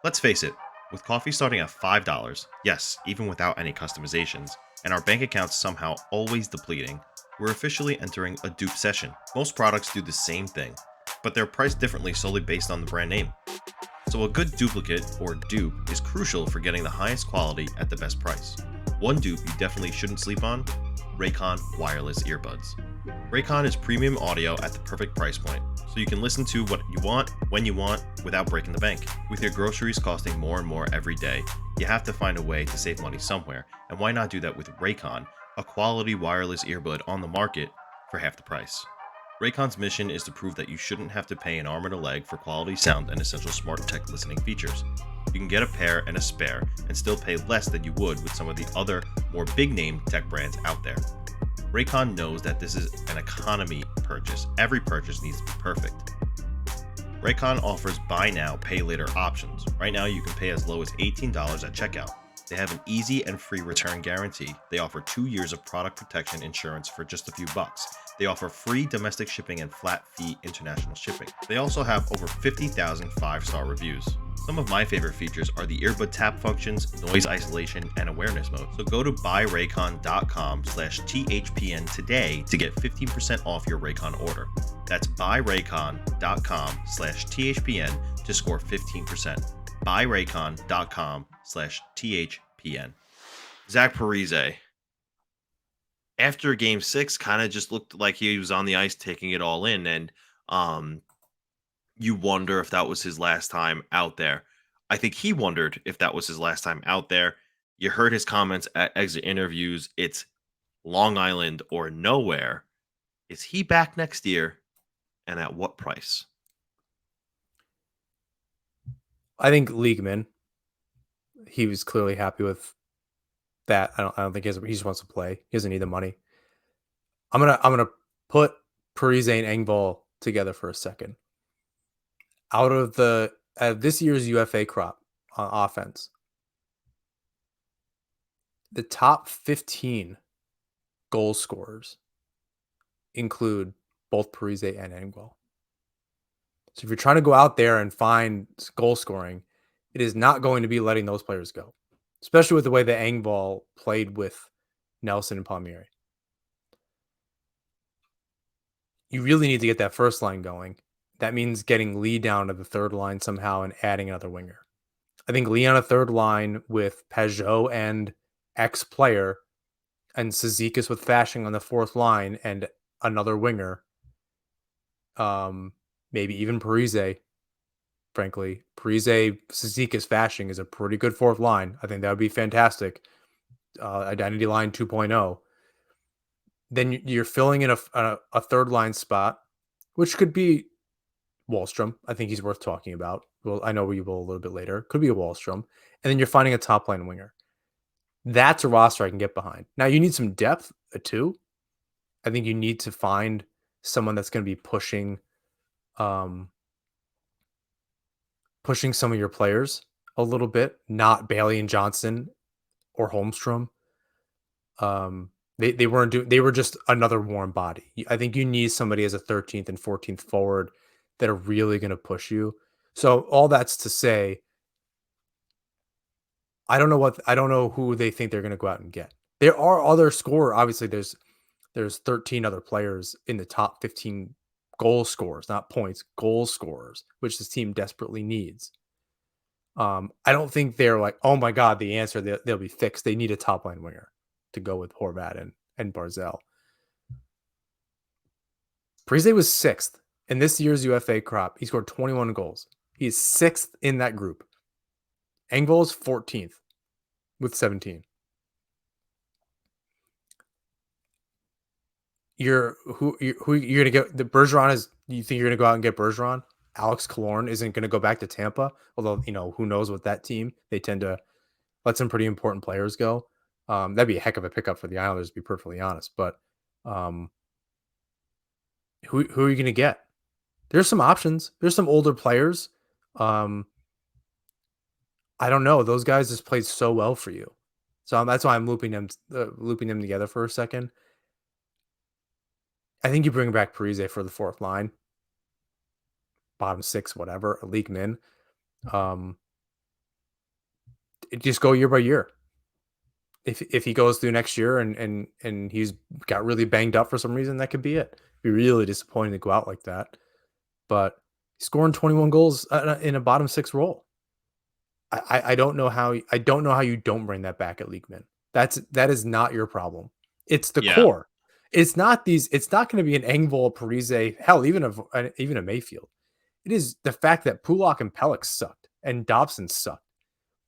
Let's face it, with coffee starting at $5, yes, even without any customizations, and our bank accounts somehow always depleting, we're officially entering a dupe session. Most products do the same thing, but they're priced differently solely based on the brand name. So a good duplicate, or dupe, is crucial for getting the highest quality at the best price. One dupe you definitely shouldn't sleep on: Raycon wireless earbuds. Raycon is premium audio at the perfect price point, so you can listen to what you want, when you want, without breaking the bank. With your groceries costing more and more every day, you have to find a way to save money somewhere, and why not do that with Raycon, a quality wireless earbud on the market for half the price. Raycon's mission is to prove that you shouldn't have to pay an arm and a leg for quality sound and essential smart tech listening features. You can get a pair and a spare and still pay less than you would with some of the other, more big-name tech brands out there. Raycon knows that this is an economy purchase. Every purchase needs to be perfect. Raycon offers buy now, pay later options. Right now, you can pay as low as $18 at checkout. They have an easy and free return guarantee. They offer 2 years of product protection insurance for just a few bucks. They offer free domestic shipping and flat fee international shipping. They also have over 50,000 5-star reviews. Some of my favorite features are the earbud tap functions, noise isolation, and awareness mode. So go to buyraycon.com/THPN today to get 15% off your Raycon order. That's buyraycon.com/THPN to score 15%. buyraycon.com/THPN. Zach Parise, after game 6, kind of just looked like he was on the ice taking it all in. And you wonder if that was his last time out there. I think he wondered if that was his last time out there. You heard his comments at exit interviews. It's Long Island or nowhere. Is he back next year? And at what price? I think Leagueman, he was clearly happy with that. I don't think he just wants to play. He doesn't need the money. I'm gonna put Parise and Engvall together for a second. Out of this year's UFA crop on offense, the top 15 goal scorers include both Parise and Engvall. So if you're trying to go out there and find goal scoring, it is not going to be letting those players go, especially with the way that Engvall played with Nelson and Palmieri. You really need to get that first line going. That means getting Lee down to the third line somehow and adding another winger. I think Lee on a third line with Peugeot and X player and Cizikas with Fashing on the fourth line and another winger. Maybe even Parise. Frankly, Parise, Cizikas, Fashing is a pretty good fourth line. I think that would be fantastic. Identity line 2.0. Then you're filling in a third line spot, which could be Wahlstrom. I think he's worth talking about. Well, I know we will a little bit later. Could be a Wahlstrom. And then you're finding a top line winger. That's a roster I can get behind. Now you need some depth too. I think you need to find someone that's going to be um, pushing some of your players a little bit, not Bailey and Johnson or Holmstrom. They weren't doing. They were just another warm body. I think you need somebody as a 13th and 14th forward that are really going to push you. So all that's to say, I don't know who they think they're going to go out and get. There are other scorer. Obviously, there's 13 other players in the top 15 goal scorers, not points, goal scorers, which this team desperately needs. I don't think they're like, oh my God, the answer they'll be fixed. They need a top line winger to go with Horvat and Barzell. Parise was sixth in this year's UFA crop. He scored 21 goals. He is sixth in that group. Engvall is 14th with 17. Who you're gonna get? The Bergeron is. You think you're gonna go out and get Bergeron? Alex Killorn isn't gonna go back to Tampa. Although who knows with that team, they tend to let some pretty important players go. That'd be a heck of a pickup for the Islanders, to be perfectly honest. But who are you gonna get? There's some options. There's some older players. I don't know. Those guys just played so well for you, so that's why I'm looping them together for a second. I think you bring back Parise for the fourth line, bottom six, whatever, a league min. Just go year by year. If he goes through next year and he's got really banged up for some reason, that could be it. It'd be really disappointing to go out like that. But scoring 21 goals in a bottom six role. I don't know how you don't bring that back at league min. That is not your problem. It's the core. It's not going to be an Engvall, Parise, hell, even a Mayfield. It is the fact that Pulak and Pelech sucked and Dobson sucked.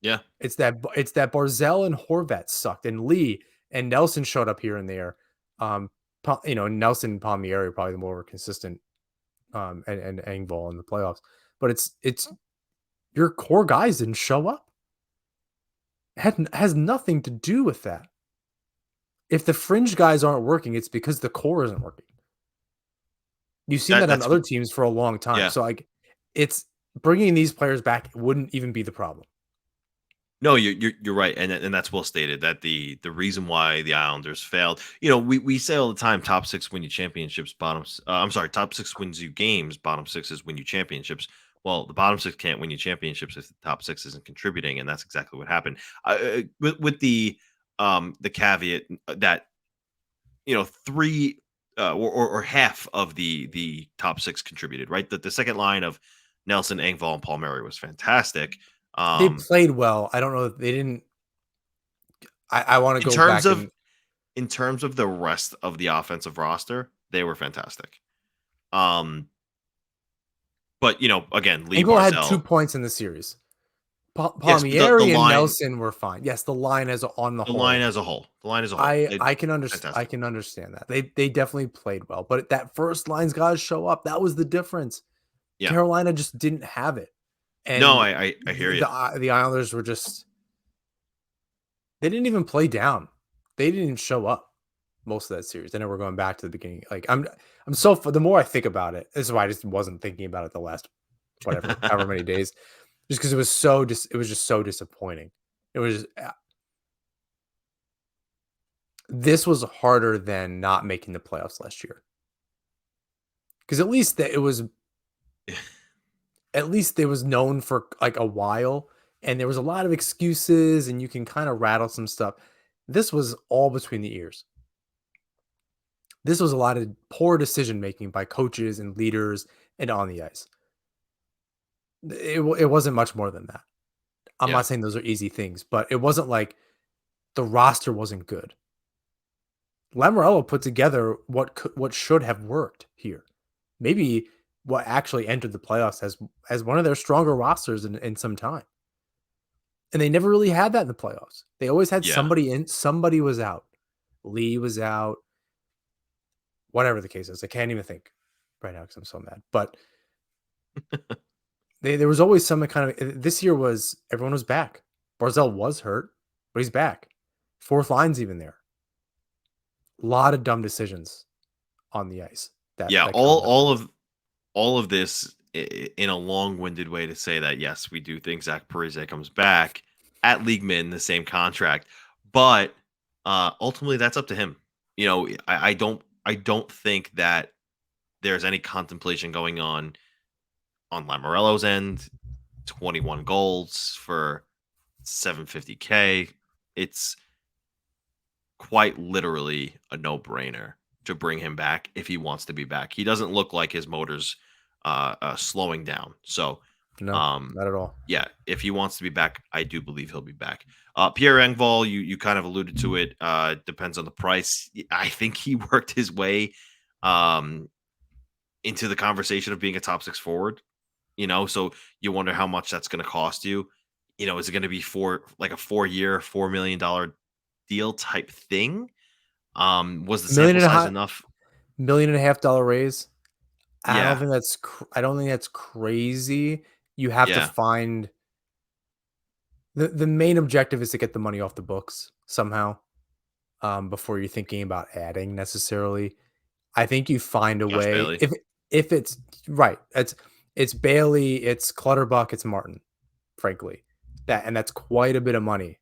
Yeah. It's that Barzell and Horvat sucked and Lee and Nelson showed up here and there. Nelson and Palmieri are probably the more consistent and Engvall in the playoffs. But it's your core guys didn't show up. It has nothing to do with that. If the fringe guys aren't working, it's because the core isn't working. You've seen that on other teams for a long time. Yeah. So it's bringing these players back wouldn't even be the problem. No, you're right, and that's well stated. That the reason why the Islanders failed, we say all the time, top six win you championships, top six wins you games, bottom sixes win you championships. Well, the bottom six can't win you championships if the top six isn't contributing, and that's exactly what happened. With the caveat that three or half of the top six contributed, right? That the second line of Nelson, Engvall, and Palmieri was fantastic. They played well. I don't know if they didn't. I want to go back. In terms of the rest of the offensive roster, they were fantastic. But again, Lee Engvall Barzell had 2 points in the series. Palmieri and Nelson were fine. Yes, the line as a whole. Line as a whole. I can understand. I can understand that. They definitely played well, but that first line's got to show up. That was the difference. Yeah. Carolina just didn't have it. And no, I hear you. The Islanders were just, they didn't even play down. They didn't even show up most of that series. And then we're going back to the beginning. Like the more I think about it, this is why I just wasn't thinking about it the last, however many days, just because it was just so disappointing. It was, this was harder than not making the playoffs last year. Because at least it was known for like a while and there was a lot of excuses and you can kind of rattle some stuff. This was all between the ears. This was a lot of poor decision-making by coaches and leaders and on the ice. It wasn't much more than that. I'm not saying those are easy things, but it wasn't like the roster wasn't good. Lamoriello put together what should have worked here. Maybe what actually entered the playoffs as one of their stronger rosters in some time. And they never really had that in the playoffs. They always had somebody in, somebody was out. Lee was out. Whatever the case is. I can't even think right now because I'm so mad. But there was always some kind of, this year was, everyone was back. Barzell was hurt, but he's back. Fourth line's even there. A lot of dumb decisions on the ice Yeah, that come with it. all of this in a long-winded way to say that yes, we do think Zach Parise comes back at league min, the same contract, but ultimately that's up to him. You know, I don't think that there's any contemplation going on Lamoriello's end. 21 goals for 750K. It's quite literally a no-brainer to bring him back if he wants to be back. He doesn't look like his motor's slowing down. So, No, um, not at all. yeah, if he wants to be back, I do believe he'll be back. Pierre Engvall, you kind of alluded to it. Depends on the price. I think he worked his way um, into the conversation of being a top six forward. You know, so you wonder how much that's going to cost you. You know, is it going to be for like a 4 year, $4 million deal type thing? Was the A million sample and a size half, enough? $1.5 million raise. I don't Yeah, think that's. I don't think that's crazy. You have to yeah, find the main objective is to get the money off the books somehow. Before you're thinking about adding necessarily, I think you find a Josh way. Bailey. If it's right, it's Bailey, it's Clutterbuck, it's Martin. Frankly, that's quite a bit of money.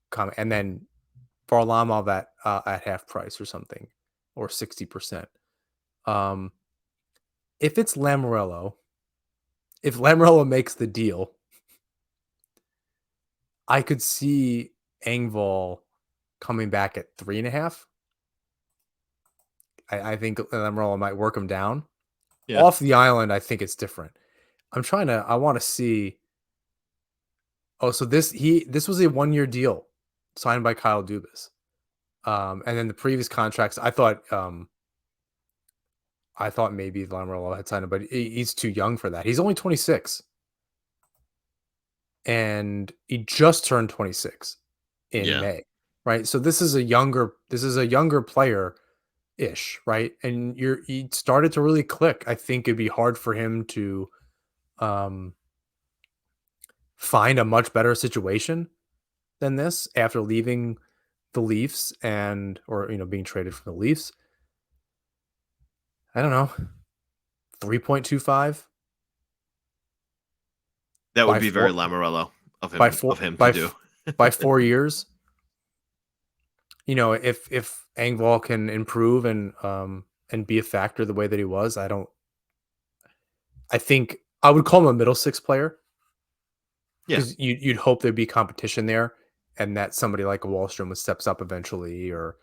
Come and then Varlamov at half price or something, or 60%. Um, if it's Lamoriello, if Lamoriello makes the deal, I could see Engvall coming back at 3.5. I think Lamoriello might work him down. Yeah, Off the island, I think it's different. I want to see. Oh, so this was a 1 year deal signed by Kyle Dubas. And then the previous contracts, I thought maybe Lamoriello had signed him, but he's too young for that. He's only 26, and he just turned 26 in yeah, May, right? So this is a younger player ish, right? And he started to really click. I think it'd be hard for him to um, find a much better situation than this after leaving the Leafs or being traded from the Leafs. I don't know, 3.25 that would by be very four Lamoriello by four of him to by do. by 4 years. If Engvall can improve and be a factor the way that he was, I think I would call him a middle six player Yeah, because you'd hope there'd be competition there and that somebody like a Wallstrom would steps up eventually, or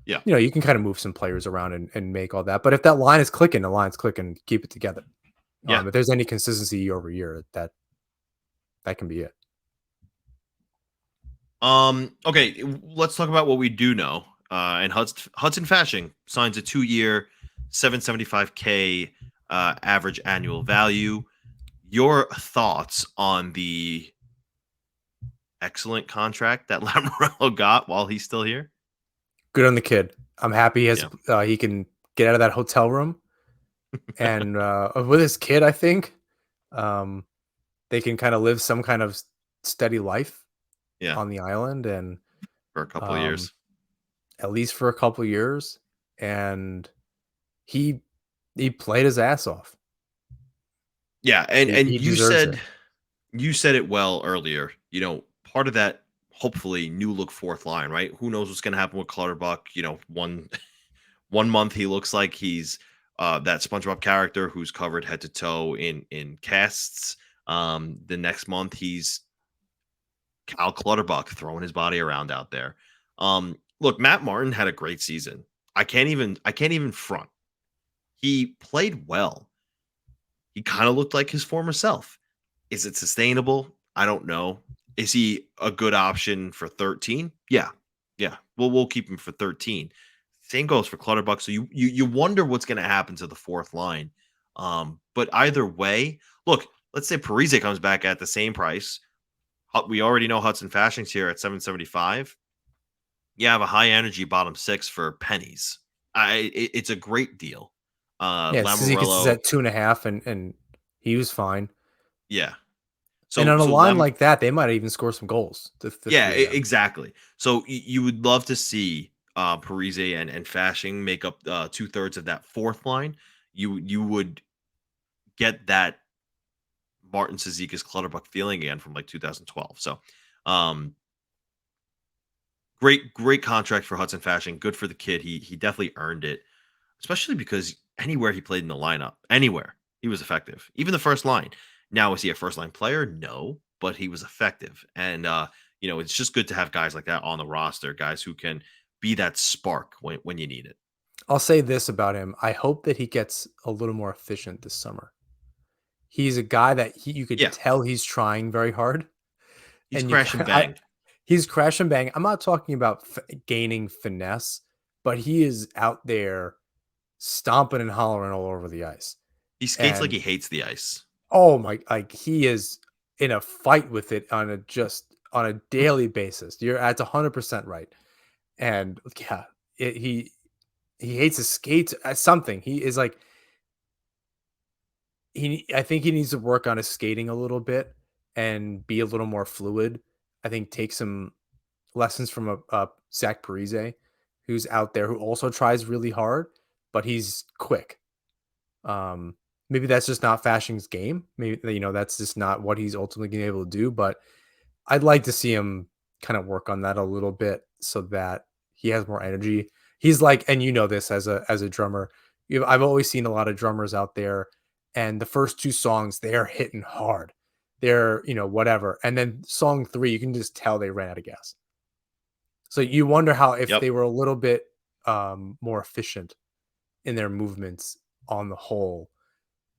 yeah, you can kind of move some players around and make all that. But if that line is clicking, the line's clicking, keep it together. yeah. If there's any consistency year over year, that can be it. Okay, let's talk about what we do know. And Hudson Fashing signs a 2 year, 775K average annual value. Your thoughts on the excellent contract that Lamoriello got while he's still here? Good on the kid. I'm happy Yeah, he can get out of that hotel room and with his kid. I think um, they can kind of live some kind of steady life yeah, on the island, and for a couple of um, years. at least for a couple years. And he he played his ass off. Yeah, He and deserves it. you said it well earlier. You know, part of that hopefully new look fourth line, right? Who knows what's going to happen with Clutterbuck? You know, one month he looks like he's that SpongeBob character who's covered head to toe in casts. The next month he's Cal Clutterbuck throwing his body around out there. Look, Matt Martin had a great season. I can't even front. He played well. He kind of looked like his former self. Is it sustainable? I don't know. Is he a good option for 13? Yeah. Yeah. Well, we'll keep him for 13. Same goes for Clutterbuck. So you wonder what's going to happen to the fourth line. But either way, look, let's say Parise comes back at the same price. We already know Hudson Fashion's here at 775. You have a high energy bottom six for pennies. It's a great deal. Yeah, Cizikas is Lamoriello, at 2.5, and he was fine. yeah. And So on a so line Lem like that, they might even score some goals. The yeah, three of them. exactly. So you would love to see Parise and Fashing make up 2/3 of that fourth line. You would get that Martin Cizikas Clutterbuck feeling again from like 2012. So um great contract for Hudson Fashing. Good for the kid. He definitely earned it, especially because anywhere he played in the lineup, anywhere, he was effective. Even the first line. Now, is he a first line player? No, but he was effective. And it's just good to have guys like that on the roster, guys who can be that spark when you need it. I'll say this about him. I hope that he gets a little more efficient this summer. He's a guy that you could Yeah, tell he's trying very hard, he's and you crash and I bang. he's crash and bang. I'm not talking about gaining finesse, but he is out there stomping and hollering all over the ice. He skates like And he hates the ice. oh my, like he is in a fight with it on a daily basis. That's 100% right. And yeah, he hates his skates something. He is like I think he needs to work on his skating a little bit and be a little more fluid. I think take some lessons from a Zach Parise, who's out there who also tries really hard, but he's quick. Um, Maybe that's just not Fashion's game. Maybe that's just not what he's ultimately going to be able to do. But I'd like to see him kind of work on that a little bit so that he has more energy. He's like, and this as a drummer, I've always seen a lot of drummers out there, and the first two songs they're hitting hard, they're whatever, and then song three you can just tell they ran out of gas. So you wonder how if Yep. they were a little bit more efficient in their movements on the whole,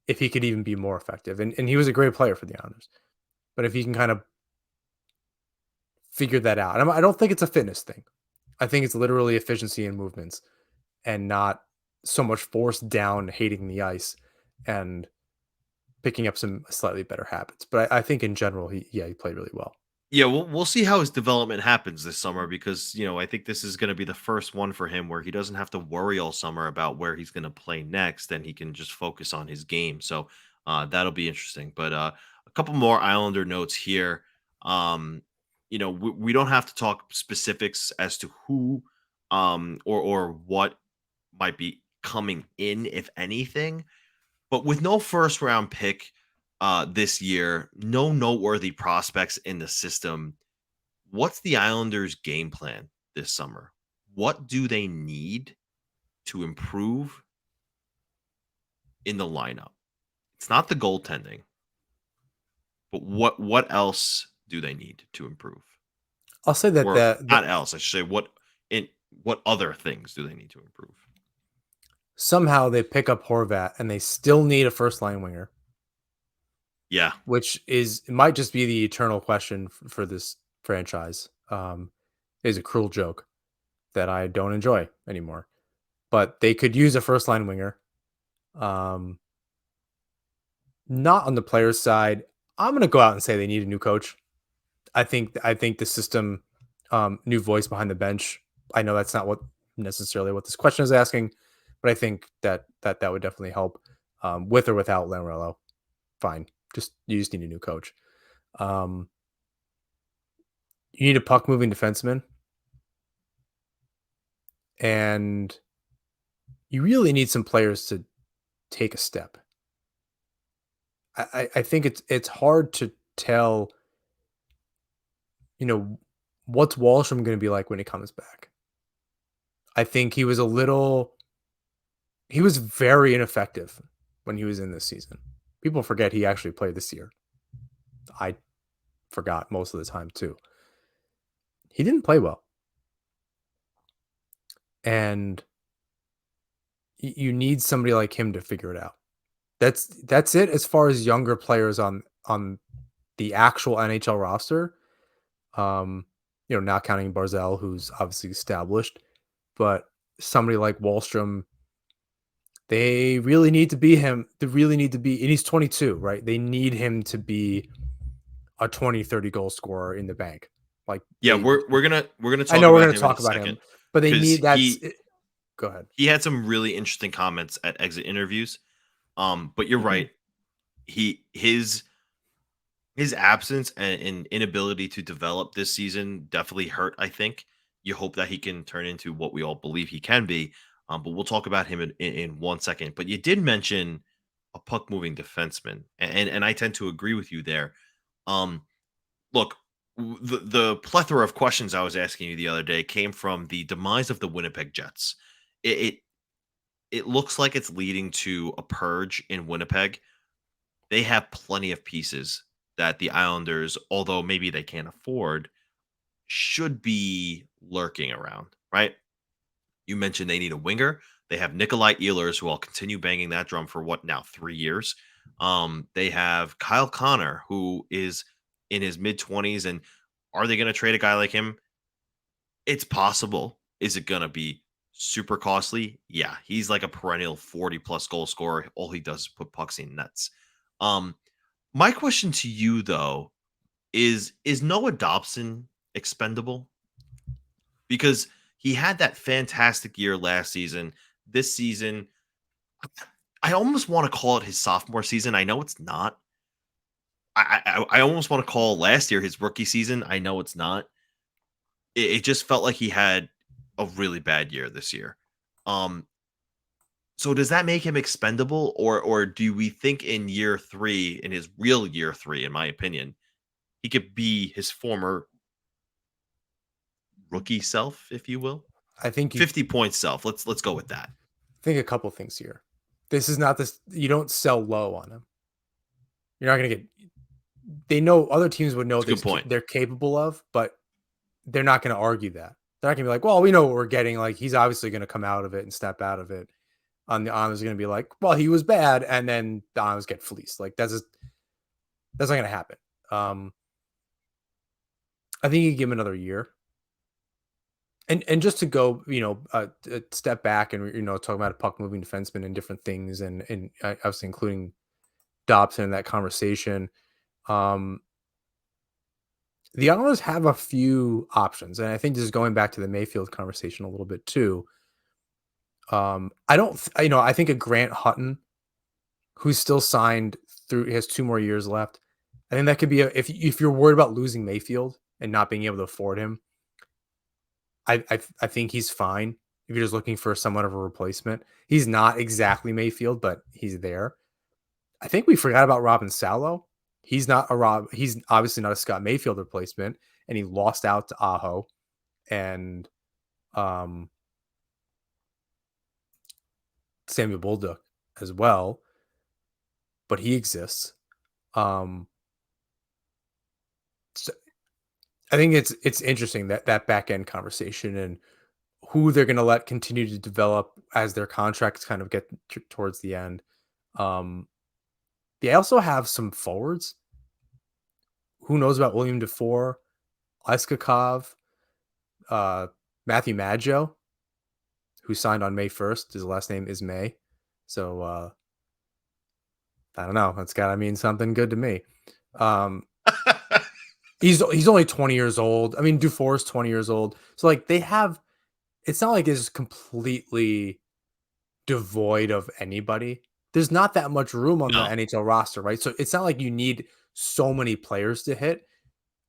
if he could even be more effective. And he was a great player for the Islanders, but if he can kind of figure that out, and I don't think it's a fitness thing. I think it's literally efficiency in movements and not so much forced down hating the ice and picking up some slightly better habits. But I think in general, he played really well. Yeah, we'll see how his development happens this summer because I think this is going to be the first one for him where he doesn't have to worry all summer about where he's going to play next, and he can just focus on his game. So that'll be interesting. But a couple more Islander notes here. We don't have to talk specifics as to who or what might be coming in, if anything. But with no first round pick this year, no noteworthy prospects in the system, what's the Islanders' game plan this summer? What do they need to improve in the lineup? It's not the goaltending, but what else do they need to improve? I'll say that Or the not else, I should say what other things do they need to improve? somehow they pick up Horvat and they still need a first line winger, Yeah. which it might just be the eternal question for this franchise. Is a cruel joke that I don't enjoy anymore. But they could use a first line winger. Um, Not on the players' side. I'm going to go out and say they need a new coach. I think the system, new voice behind the bench. I know that's not what necessarily what this question is asking, but I think that would definitely help, with or without Lamoriello. Fine, you just need a new coach. Um, you need a puck moving defenseman, and you really need some players to take a step. I think it's hard to tell, you know, what's Wallstrom going to be like when he comes back. I think he was very ineffective when he was in this season. People forget he actually played this year. I forgot most of the time too. He didn't play well. And you need somebody like him to figure it out. That's it as far as younger players on the actual NHL roster. Not counting Barzell, who's obviously established, but somebody like Wallstrom, they really need to be him. They really need to be, and he's 22, right? They need him to be a 20, 30 goal scorer in the bank. Like Yeah, we're gonna I talk know we're about going to him in a talk about him, second but they because need go ahead. he had some really interesting comments at exit interviews. But you're Mhm. right. His His absence and inability to develop this season definitely hurt, I think. You hope that he can turn into what we all believe he can be. But we'll talk about him in 1 second. But you did mention a puck moving defenseman, and I tend to agree with you there. Um, Look, the plethora of questions I was asking you the other day came from the demise of the Winnipeg Jets. It it, it looks like it's leading to a purge in Winnipeg. They have plenty of pieces that the Islanders, although maybe they can't afford, should be lurking around, right? You mentioned they need a winger. They have Nikolai Ehlers, who I'll continue banging that drum for what now 3 years. They have Kyle Connor, who is in his mid 20s, and are they going to trade a guy like him? It's possible. Is it going to be super costly? Yeah, he's like a perennial 40 plus goal scorer. All he does is put pucks in nets. Um, my question to you though is Noah Dobson expendable? Because he had that fantastic year last season. This season, I almost want to call it his sophomore season. I know it's not. I almost want to call last year his rookie season. I know it's not. It just felt like he had a really bad year this year. Um, so does that make him expendable, or do we think in year three, in his real year three, in my opinion, he could be his former rookie self, if you will? I think you 50 point self. Let's go with that. think a couple things here. This is not this. You don't sell low on him. You're not going to get. They know other teams would know That's a good point. they're capable of, but they're not going to argue that. They're not going to be like, well, we know what we're getting. Like he's obviously going to come out of it and step out of it. On the Islanders going to be like, well, he was bad, and then the Islanders get fleeced. Like that's not going to happen. I think you give him another year. And just to go, a step back and talking about a puck moving defenseman and different things, and obviously including Dobson in that conversation. Um, the Islanders have a few options, and I think this is going back to the Mayfield conversation a little bit too. I don't, I think a Grant Hutton, who's still signed through, he has 2 more years left. I think that could be if you're worried about losing Mayfield and not being able to afford him. I think he's fine if you're just looking for somewhat of a replacement. He's not exactly Mayfield, but he's there. I think we forgot about Robin Salo. He's not a Rob. He's obviously not a Scott Mayfield replacement, and he lost out to Aho and Samuel Bolduc as well, but he exists. So I think it's interesting that back end conversation and who they're going to let continue to develop as their contracts kind of get towards the end. Um, they also have some forwards. Who knows about William DeFore, Iskakov, Matthew Maggio, who signed on May 1st. His last name is May. So I don't know. That's got to mean something good to me. He's only 20 years old. I mean, Dufour is 20 years old. So like they have, it's not like it's completely devoid of anybody. There's not that much room on the No. NHL roster, right? So it's not like you need so many players to hit.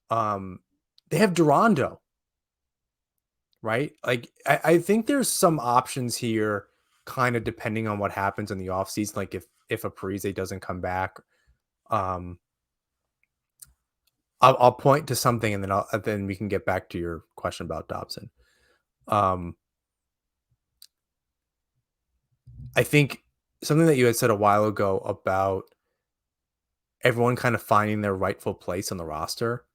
They have Durando, right? Like I think there's some options here, kind of depending on what happens in the offseason. Like if a Parise doesn't come back, um, I'll point to something and then we can get back to your question about Dobson. I think something that you had said a while ago about everyone kind of finding their rightful place on the roster.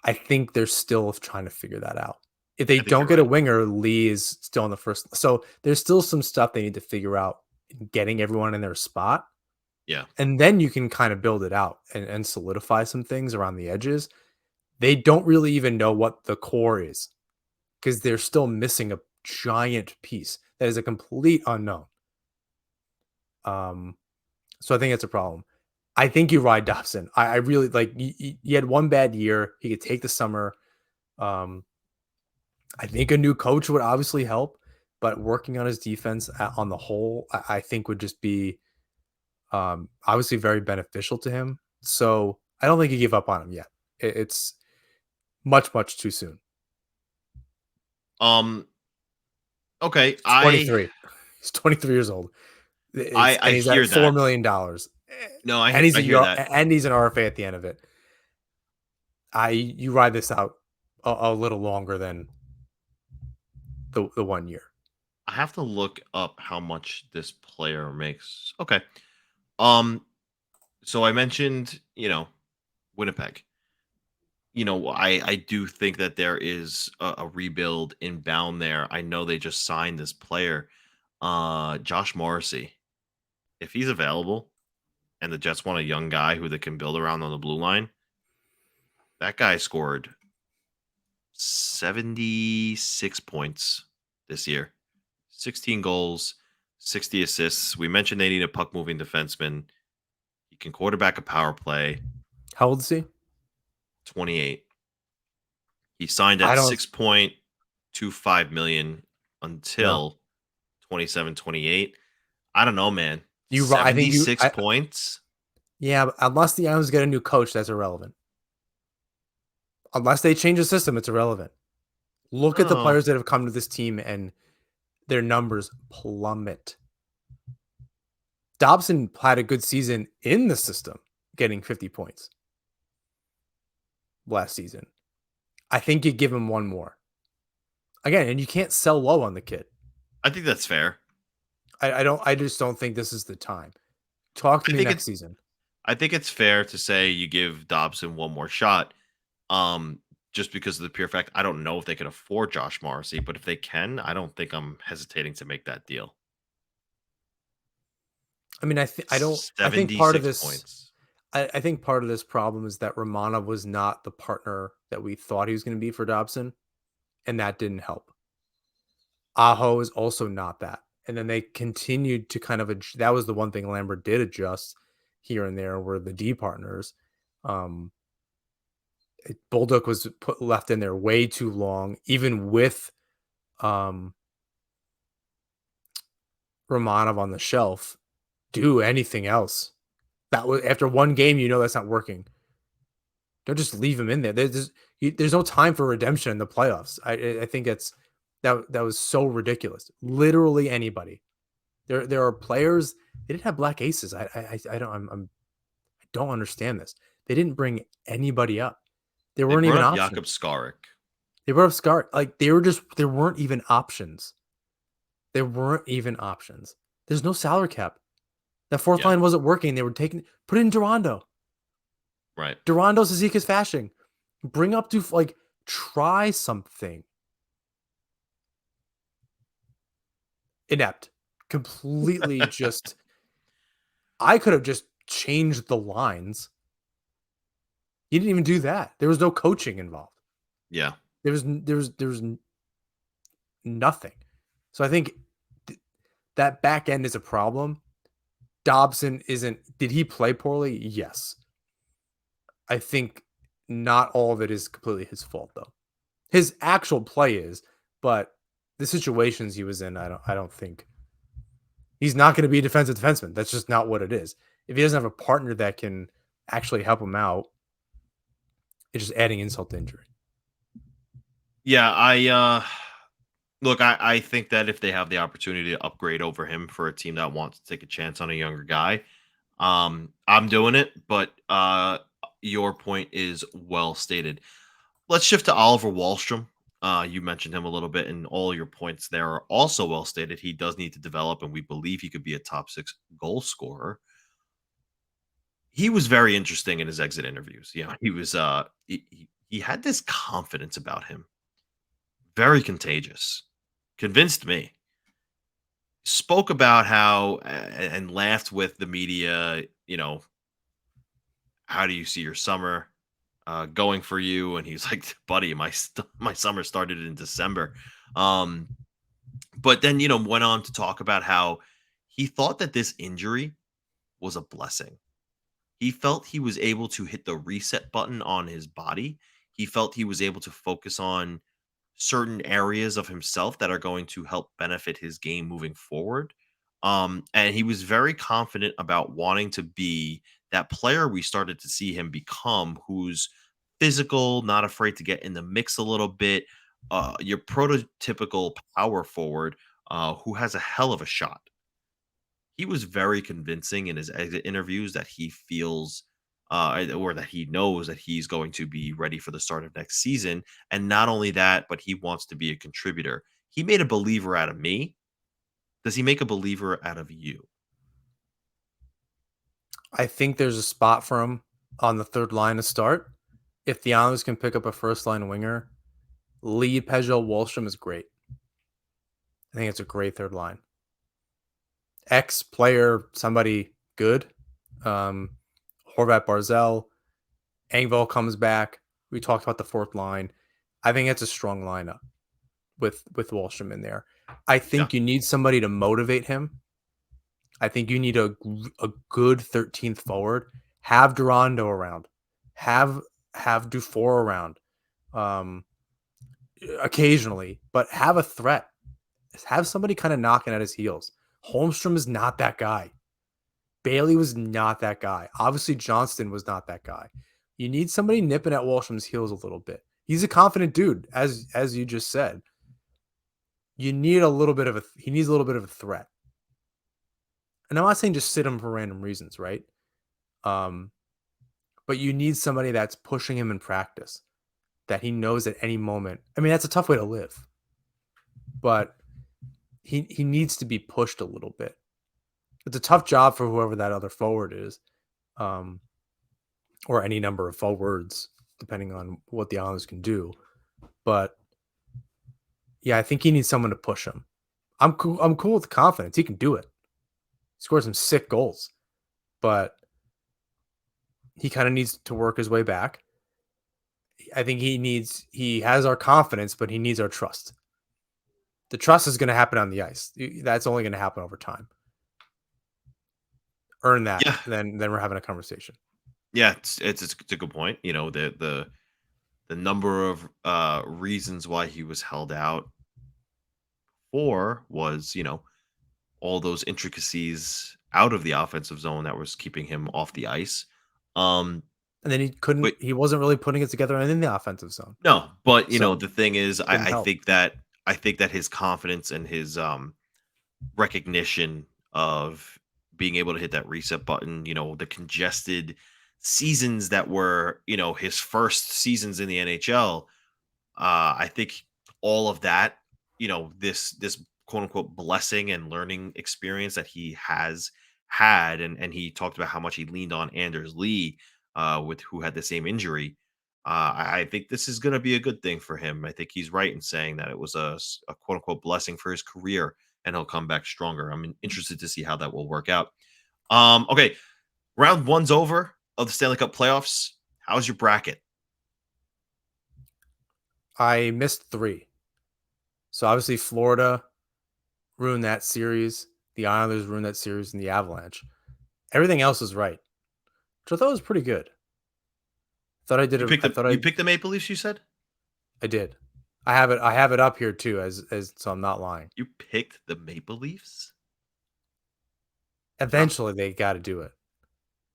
I think they're still trying to figure that out. If they I think don't you're get a right. winger, Lee is still in the first. So there's still some stuff they need to figure out in getting everyone in their spot. Yeah. And then you can kind of build it out and solidify some things around the edges. They don't really even know what the core is because they're still missing a giant piece that is a complete unknown. So I think it's a problem. I think you ride Dobson. I really like. You had one bad year. He could take the summer. I think a new coach would obviously help, but working on his defense on the whole, I think would just be obviously very beneficial to him. So I don't think you give up on him yet. It's much, much too soon. Okay, He's 23. He's 23 years old. I He's at hear $4 that. million, No, and I hear that. he's an RFA at the end of it. You ride this out a little longer than the 1 year. I have to look up how much this player makes. Okay. Um, so I mentioned, Winnipeg. I do think that there is a rebuild inbound there. I know they just signed this player, Josh Morrissey. If he's available and the Jets want a young guy who they can build around on the blue line, that guy scored 76 points this year, 16 goals, 60 assists. We mentioned they need a puck moving defenseman. He can quarterback a power play, How old is he? 28. He signed I at don't 6.25 million know. until 27, 28. I don't know, man. I think 76 points. yeah, but unless the Islanders get a new coach, that's irrelevant. Unless they change the system, it's irrelevant. Look at the Oh, players that have come to this team and their numbers plummet. Dobson had a good season in the system, getting 50 points last season. I think you give him one more. Again, and you can't sell low on the kid. I think that's fair. I just don't think this is the time. Talk to I me think next it's season. I think it's fair to say you give Dobson one more shot. Um, just because of the pure fact, I don't know if they can afford Josh Morrissey, but if they can, I don't think I'm hesitating to make that deal. I mean, I think part of 76 this points. I think part of this problem is that Romanov was not the partner that we thought he was going to be for Dobson, and that didn't help. Aho is also not that. And then they continued to kind of that was the one thing Lambert did adjust here and there were the D partners. Um, Bolduc was left in there way too long, even with um, Romanov on the shelf. Do anything else. That was after one game, that's not working. Don't just leave him in there. There's no time for redemption in the playoffs. I think that was so ridiculous. Literally anybody. There are players they didn't have black aces. I don't understand this. They didn't bring anybody up. There They weren't brought even up Jakob options. Skarik. They brought up Scar. Like there weren't even options. There weren't even options. There's no salary cap. That fourth Yeah, line wasn't working. They were put in Durando. right. Durando's Ezekiel's fashing. Bring up to try something. Inept. Completely just I could have just changed the lines. He didn't even do that. There was no coaching involved. Yeah. There was nothing. So I think that back end is a problem. Dobson isn't. Did he play poorly? Yes. I think not all of it is completely his fault though. His actual play is, but the situations he was in, I don't think he's not going to be a defensive defenseman. That's just not what it is. If he doesn't have a partner that can actually help him out, it's just adding insult to injury. Yeah, I look, I think that if they have the opportunity to upgrade over him for a team that wants to take a chance on a younger guy, I'm doing it, but your point is well stated. Let's shift to Oliver Wahlstrom. You mentioned him a little bit, and all your points there are also well stated. He does need to develop, and we believe he could be a top 6 goal scorer. He was very interesting in his exit interviews. He was he had this confidence about him, very contagious. Convinced me. Spoke about how and laughed with the media, how do you see your summer going for you? And he's like, buddy, my summer started in December. Um, but then, went on to talk about how he thought that this injury was a blessing. He felt he was able to hit the reset button on his body. He felt he was able to focus on certain areas of himself that are going to help benefit his game moving forward. And he was very confident about wanting to be that player we started to see him become, who's physical, not afraid to get in the mix a little bit, your prototypical power forward who has a hell of a shot. He was very convincing in his exit interviews that he feels or that he knows that he's going to be ready for the start of next season. And not only that, but he wants to be a contributor. He made a believer out of me. Does he make a believer out of you? I think there's a spot for him on the third line to start. If the Islanders can pick up a first line winger, Lee Pejel Wallstrom is great. I think it's a great third line. Ex player, somebody good. Horvat Barzell, Engvall comes back. We talked about the fourth line. I think it's a strong lineup with Wallstrom in there. I Yeah. think you need somebody to motivate him. I think you need a good 13th forward. Have Durando around. Have Dufour around. Occasionally, but have a threat. Have somebody kind of knocking at his heels. Holmstrom is not that guy. Bailey was not that guy. Obviously, Johnston was not that guy. You need somebody nipping at Wallstrom's heels a little bit. He's a confident dude, as you just said. You need a little bit of he needs a little bit of a threat. And I'm not saying just sit him for random reasons, right? But you need somebody that's pushing him in practice, that he knows at any moment. I mean, that's a tough way to live, but he needs to be pushed a little bit. It's a tough job for whoever that other forward is, or any number of forwards, depending on what the Islanders can do. But yeah, I think he needs someone to push him. I'm cool. I'm cool with the confidence. He can do it. He scored some sick goals, but he kind of needs to work his way back. I think he has our confidence, but he needs our trust. The trust is going to happen on the ice. That's only going to happen over time. Earn that, Yeah. then we're having a conversation. Yeah, it's a good point. You know, the number of reasons why he was held out for was, all those intricacies out of the offensive zone that was keeping him off the ice. Um, And then but he wasn't really putting it together in the offensive zone. no, but So the thing is, didn't I help. think that his confidence and his recognition of being able to hit that reset button, the congested seasons that were, his first seasons in the NHL, I think all of that, this quote unquote blessing and learning experience that he has had, and he talked about how much he leaned on Anders Lee, with who had the same injury. I think this is going to be a good thing for him. I think he's right in saying that it was a quote unquote blessing for his career, and he'll come back stronger. I'm interested to see how that will work out. Okay, round one's over of the Stanley Cup playoffs. How's your bracket? I missed 3. So obviously Florida ruined that series. The Islanders ruined that series, and the Avalanche. Everything else is right, which I thought was pretty good. Thought I did You it. picked you picked the Maple Leafs, you said? I did. I have it up here too, as so I'm not lying. You picked the Maple Leafs? Wow. Eventually they got to do it,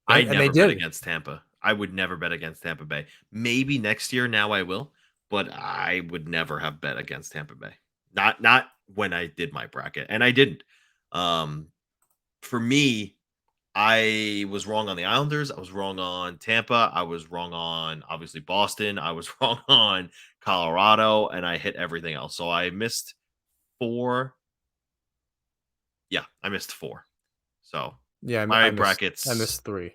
I and they never bet did. against Tampa. I would never bet against Tampa Bay. Maybe next year now I will, but I would never have bet against Tampa Bay. Not when I did my bracket, and I didn't. Um for me, I was wrong on the Islanders. I was wrong on Tampa. I was wrong on obviously Boston. I was wrong on Colorado, and I hit everything else. So I missed 4. Yeah, I missed 4. So Yeah, my I brackets missed 3.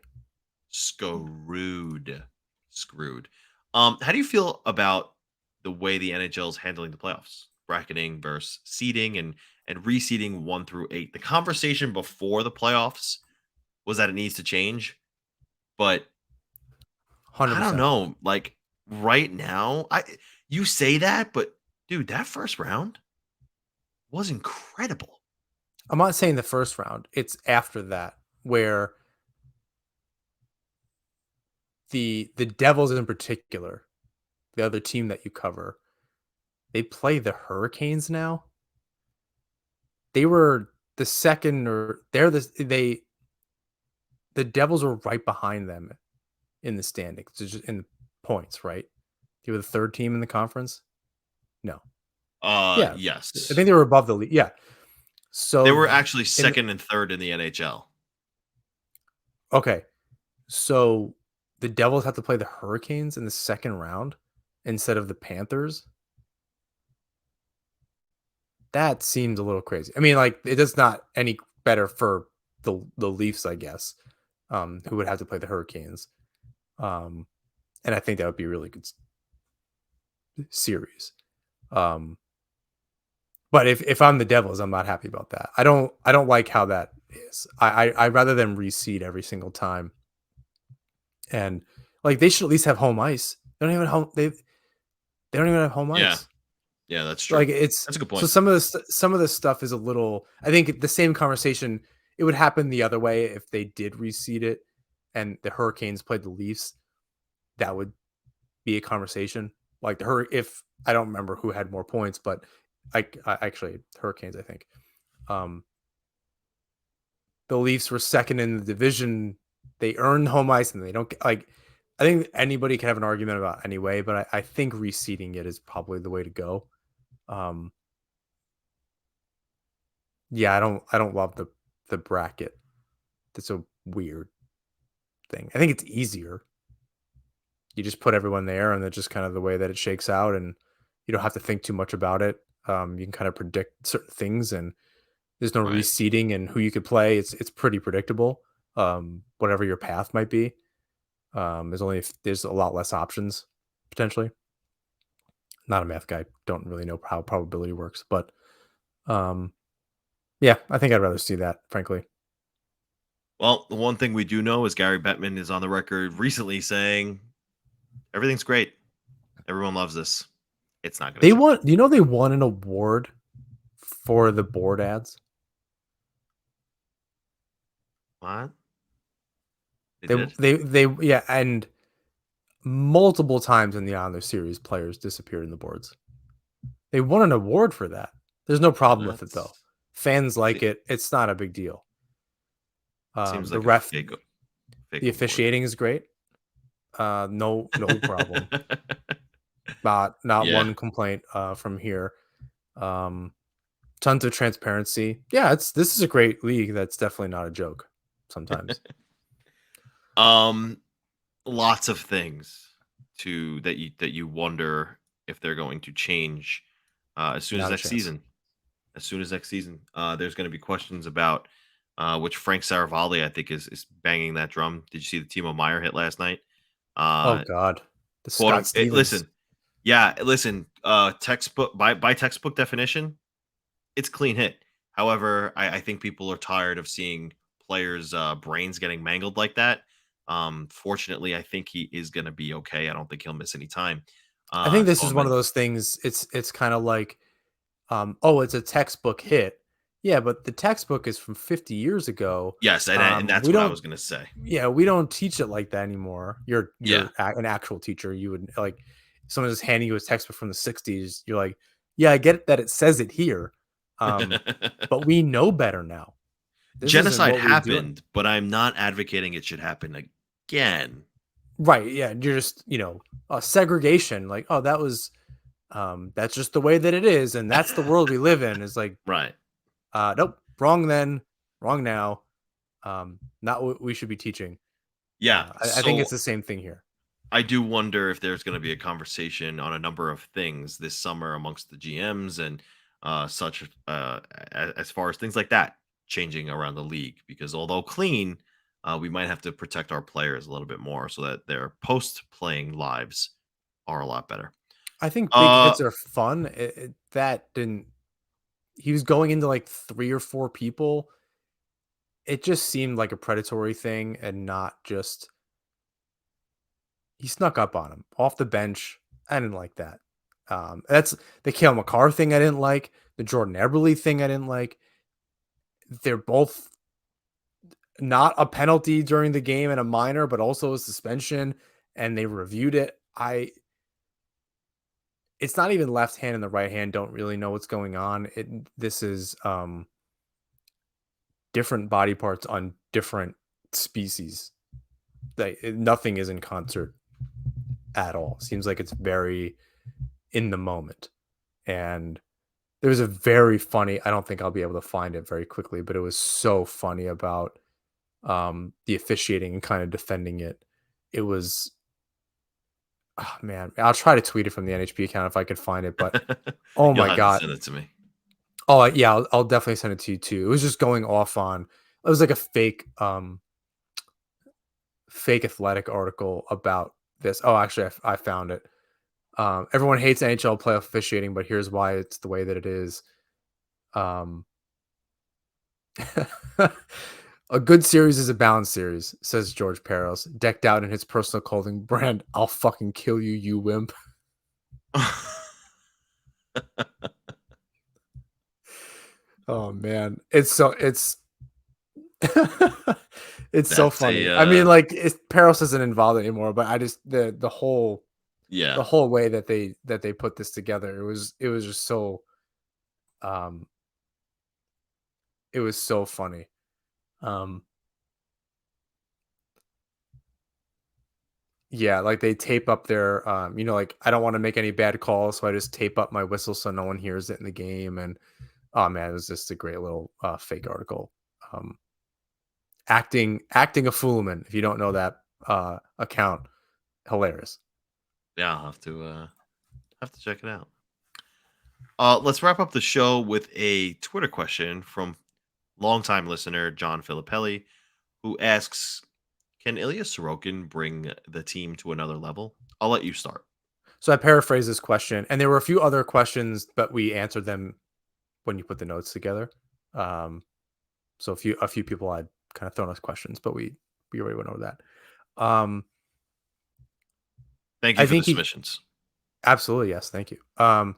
screwed. Screwed. How do you feel about the way the NHL is handling the playoffs? Bracketing versus seeding and reseeding 1 through 8. The conversation before the playoffs was that it needs to change, but I don't 100%. know. Like right now, you say that, but dude, that first round was incredible. I'm not saying the first round. It's after that where the Devils in particular, the other team that you cover, they play the Hurricanes now. They were the second, or they're the the Devils were right behind them in the standings, just in the points, right? They were the third team in the conference. No, yeah, I Yes. think they were above the league. Yeah, They so were actually in second and third in the NHL. okay, so the Devils have to play the Hurricanes in the second round instead of the Panthers. That seems a little crazy. I mean, like it is not any better for the Leafs, I guess, who would have to play the Hurricanes. Um, and I think that would be a really good series. Um, but if I'm the Devils, I'm not happy about that. I don't like how that is. I'd rather them reseed every single time. And like they should at least have home ice. They don't even have home Yeah. ice. Yeah, that's true. Like it's That's a good so point. some of this stuff is a little. I think the same conversation it would happen the other way if they did reseed it, and the Hurricanes played the Leafs. That would be a conversation. Like if I don't remember who had more points, but I actually Hurricanes. I think the Leafs were second in the division. They earned home ice, and they don't like. I think anybody can have an argument about anyway, but I think reseeding it is probably the way to go. Um, yeah, I don't love the bracket. That's a weird thing. I think it's easier. You just put everyone there, and that's just kind of the way that it shakes out, and you don't have to think too much about it. You can kind of predict certain things, and there's no Right. reseeding and who you could play. It's pretty predictable. Whatever your path might be. There's a lot less options potentially. Not a math guy. Don't really know how probability works, but um, yeah, I think I'd rather see that, frankly. Well, the one thing we do know is Gary Bettman is on the record recently saying everything's great. Everyone loves this. It's not going to They change. won. You know, they won an award for the board ads. What? They They did? yeah, and multiple times in the Honor Series, players disappeared in the boards. They won an award for that. There's no problem with it though. That's Fans like se- it. It's not a big deal. seems The like a ref, fake the award. officiating is great. No problem. Not Yeah. one complaint from here. Um, Tons of transparency. Yeah, this is a great league. That's definitely not a joke. Sometimes Um lots of things to that you wonder if they're going to change as soon as not a next chance. season. As soon as next season, there's going to be questions about which Frank Saravalli I think is banging that drum. Did you see the Timo Meyer hit last night? Oh Uh, God, the Scott Stevens. listen, yeah, listen. Textbook by textbook definition, it's clean hit. However, I think people are tired of seeing players' brains getting mangled like that. Fortunately, I think he is going to be okay. I don't think he'll miss any time. I think this Saw is him one of in those things. It's kind of like, oh, it's a textbook hit. Yeah, but the textbook is from 50 years ago. yes, and that's We what I don't. was going to say. Yeah, we don't teach it like that anymore. Yeah. An actual teacher. You would like someone just handing you a textbook from the 60s. You're like, yeah, I get that it says it here, but we know better now. This isn't Genocide what we do. happened, but I'm not advocating it should happen again. Right. Yeah. You're just, segregation. Like, oh, that's just the way that it is. And that's the world we live in is like, Right. nope, wrong then, wrong now. Not what we should be teaching. Yeah. I think it's So the same thing here. I do wonder if there's going to be a conversation on a number of things this summer amongst the GMs and such as far as things like that changing around the league. Because although clean, we might have to protect our players a little bit more so that their post playing lives are a lot better. I think big Uh, hits are fun. That didn't, he was going into like three or four people. It just seemed like a predatory thing and not just, he snuck up on him off the bench. I didn't like that. That's the Kale McCarr thing I didn't like. The Jordan Eberle thing I didn't like. They're both not a penalty during the game and a minor, but also a suspension, and they reviewed it. It's not even left hand and the right hand don't really know what's going on. This is different body parts on different species. Like nothing is in concert at all. Seems like it's very in the moment. And there was a very funny, I don't think I'll be able to find it very quickly, but it was so funny about the officiating and kind of defending it. It was, oh man, I'll try to tweet it from the NHP account if I could find it, but oh You'll my have to God. send it to me. Oh yeah, I'll definitely send it to you too. It was just going off on, it was like a fake athletic article about this. Oh, actually, I found it. Everyone hates NHL playoff officiating, but here's why it's the way that it is. Um, a good series is a balanced series, says George Peros, decked out in his personal clothing brand. I'll fucking kill you, you wimp. Oh man, it's it's so That's funny. I mean, a like Peros isn't involved anymore, but I just yeah. the whole way that they put this together, it was just so um it was so funny. Um Yeah, like they tape up their, like I don't want to make any bad calls, so I just tape up my whistle so no one hears it in the game. And oh man, it was just a great little fake article. Um, acting a foolman. If you don't know that account, hilarious. Yeah, I'll have to check it out. Let's wrap up the show with a Twitter question from longtime listener John Filippelli, who asks, "Can Ilya Sorokin bring the team to another level?" I'll let you start. So I paraphrase this question, and there were a few other questions, but we answered them when you put the notes together. Um, so a few people had kind of thrown us questions, but we already went over that. Um, Thank you I for the think he submissions. absolutely yes, thank you. I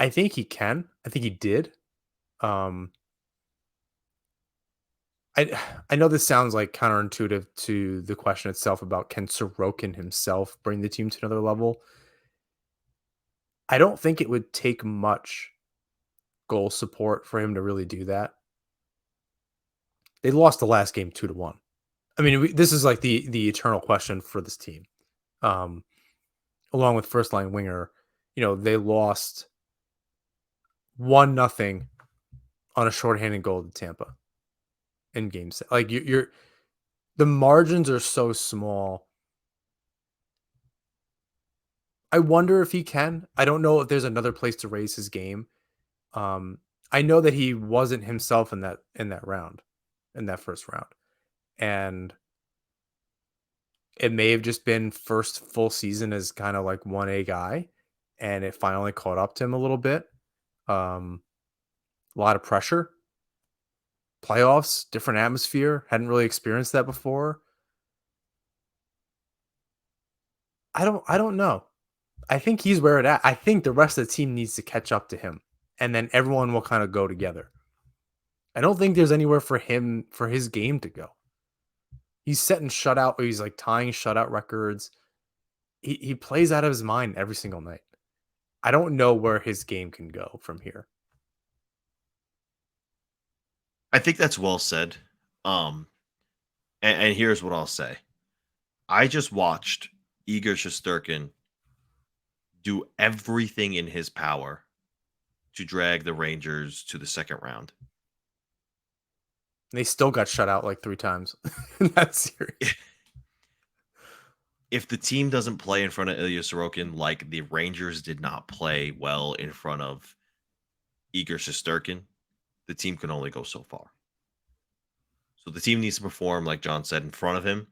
think he can. I think he did. Um, I I know this sounds like counterintuitive to the question itself about can Sorokin himself bring the team to another level. I don't think it would take much goal support for him to really do that. They lost the last game 2-1. I mean, this is like the eternal question for this team. Um, along with first line winger, they lost 1-0 on a shorthanded goal to Tampa in game set. Like you're the margins are so small. I wonder if he can. I don't know if there's another place to raise his game. Um, I know that he wasn't himself in that round, in that first round, and it may have just been first full season as kind of like 1A guy, and it finally caught up to him a little bit. A lot of pressure, playoffs, different atmosphere. Hadn't really experienced that before. I don't know. I think he's where it at. I think the rest of the team needs to catch up to him, and then everyone will kind of go together. I don't think there's anywhere for him for his game to go. He's setting shutout, or he's like tying shutout records. He plays out of his mind every single night. I don't know where his game can go from here. I think that's well said. Um, and here's what I'll say: I just watched Igor Shesterkin do everything in his power to drag the Rangers to the second round. They still got shut out like 3 times in that series. If the team doesn't play in front of Ilya Sorokin like the Rangers did not play well in front of Igor Shesterkin, the team can only go so far. So the team needs to perform, like John said, in front of him.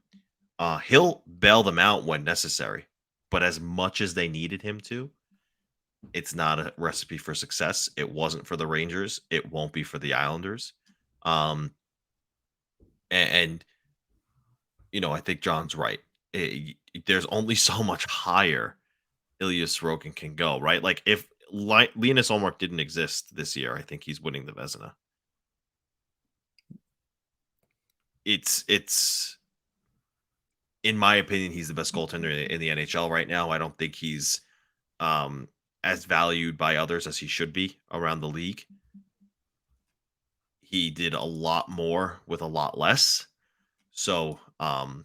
He'll bail them out when necessary, but as much as they needed him to, it's not a recipe for success. It wasn't for the Rangers. It won't be for the Islanders. Um, and I think John's right. There's only so much higher Ilya Sorokin can go, right? Like if Linus Ulmark didn't exist this year, I think he's winning the Vezina. It's in my opinion, he's the best goaltender in the NHL right now. I don't think he's um, as valued by others as he should be around the league. He did a lot more with a lot less. So, yeah,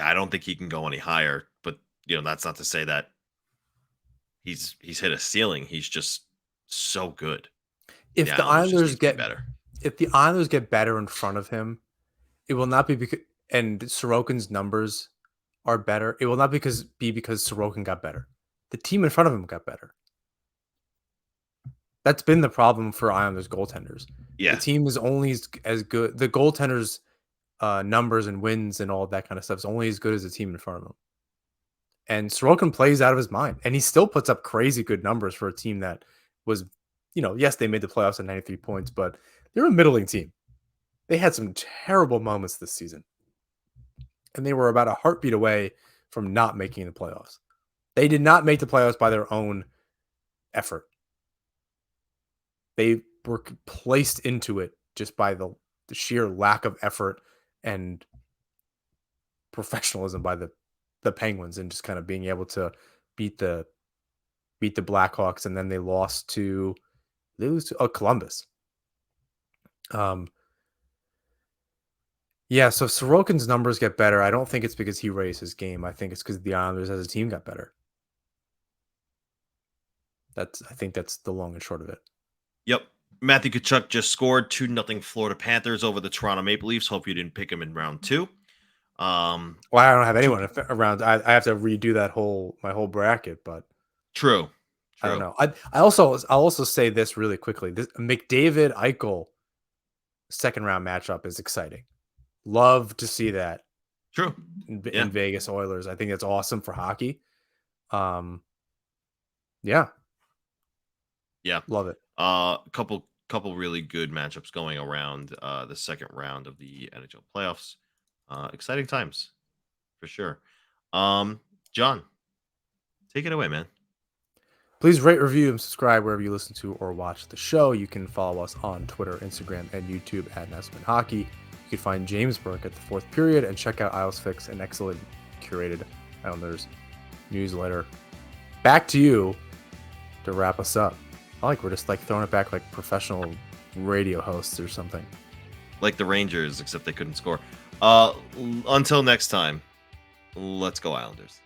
I don't think he can go any higher. But that's not to say that he's hit a ceiling. He's just so good. The If the Islanders just need Islanders to be get better. if the Islanders get better in front of him, it will not be because and Sorokin's numbers are better. It will not be because Sorokin got better. The team in front of him got better. That's been the problem for Islanders goaltenders. The Yeah. team is only as good. The goaltenders' numbers and wins and all that kind of stuff is only as good as the team in front of them. And Sorokin plays out of his mind, and he still puts up crazy good numbers for a team that was, yes, they made the playoffs at 93 points, but they're a middling team. They had some terrible moments this season, and they were about a heartbeat away from not making the playoffs. They did not make the playoffs by their own effort. They were placed into it just by the sheer lack of effort and professionalism by the Penguins, and just kind of being able to beat the Blackhawks, and then they lose to Columbus. Yeah, so Sorokin's numbers get better. I don't think it's because he raised his game. I think it's because the Islanders as a team got better. I think that's the long and short of it. Yep. Matthew Tkachuk just scored 2-0 Florida Panthers over the Toronto Maple Leafs. Hope you didn't pick him in round 2. Well, I don't have anyone around. I have to redo my whole bracket, but True. I don't know. I'll also say this really quickly. This McDavid Eichel second round matchup is exciting. Love to see that. True. In Vegas Oilers. I think that's awesome for hockey. Yeah. Yeah. Love it. Couple really good matchups going around the second round of the NHL playoffs. Exciting times for sure. John, take it away, man. Please rate, review, and subscribe wherever you listen to or watch the show. You can follow us on Twitter, Instagram, and YouTube at Nesman Hockey. You can find James Burke at the fourth period and check out Isles Fix, an excellent curated Islanders newsletter. Back to you to wrap us up. We're just throwing it back like professional radio hosts or something. Like the Rangers, except they couldn't score. Until next time, let's go Islanders.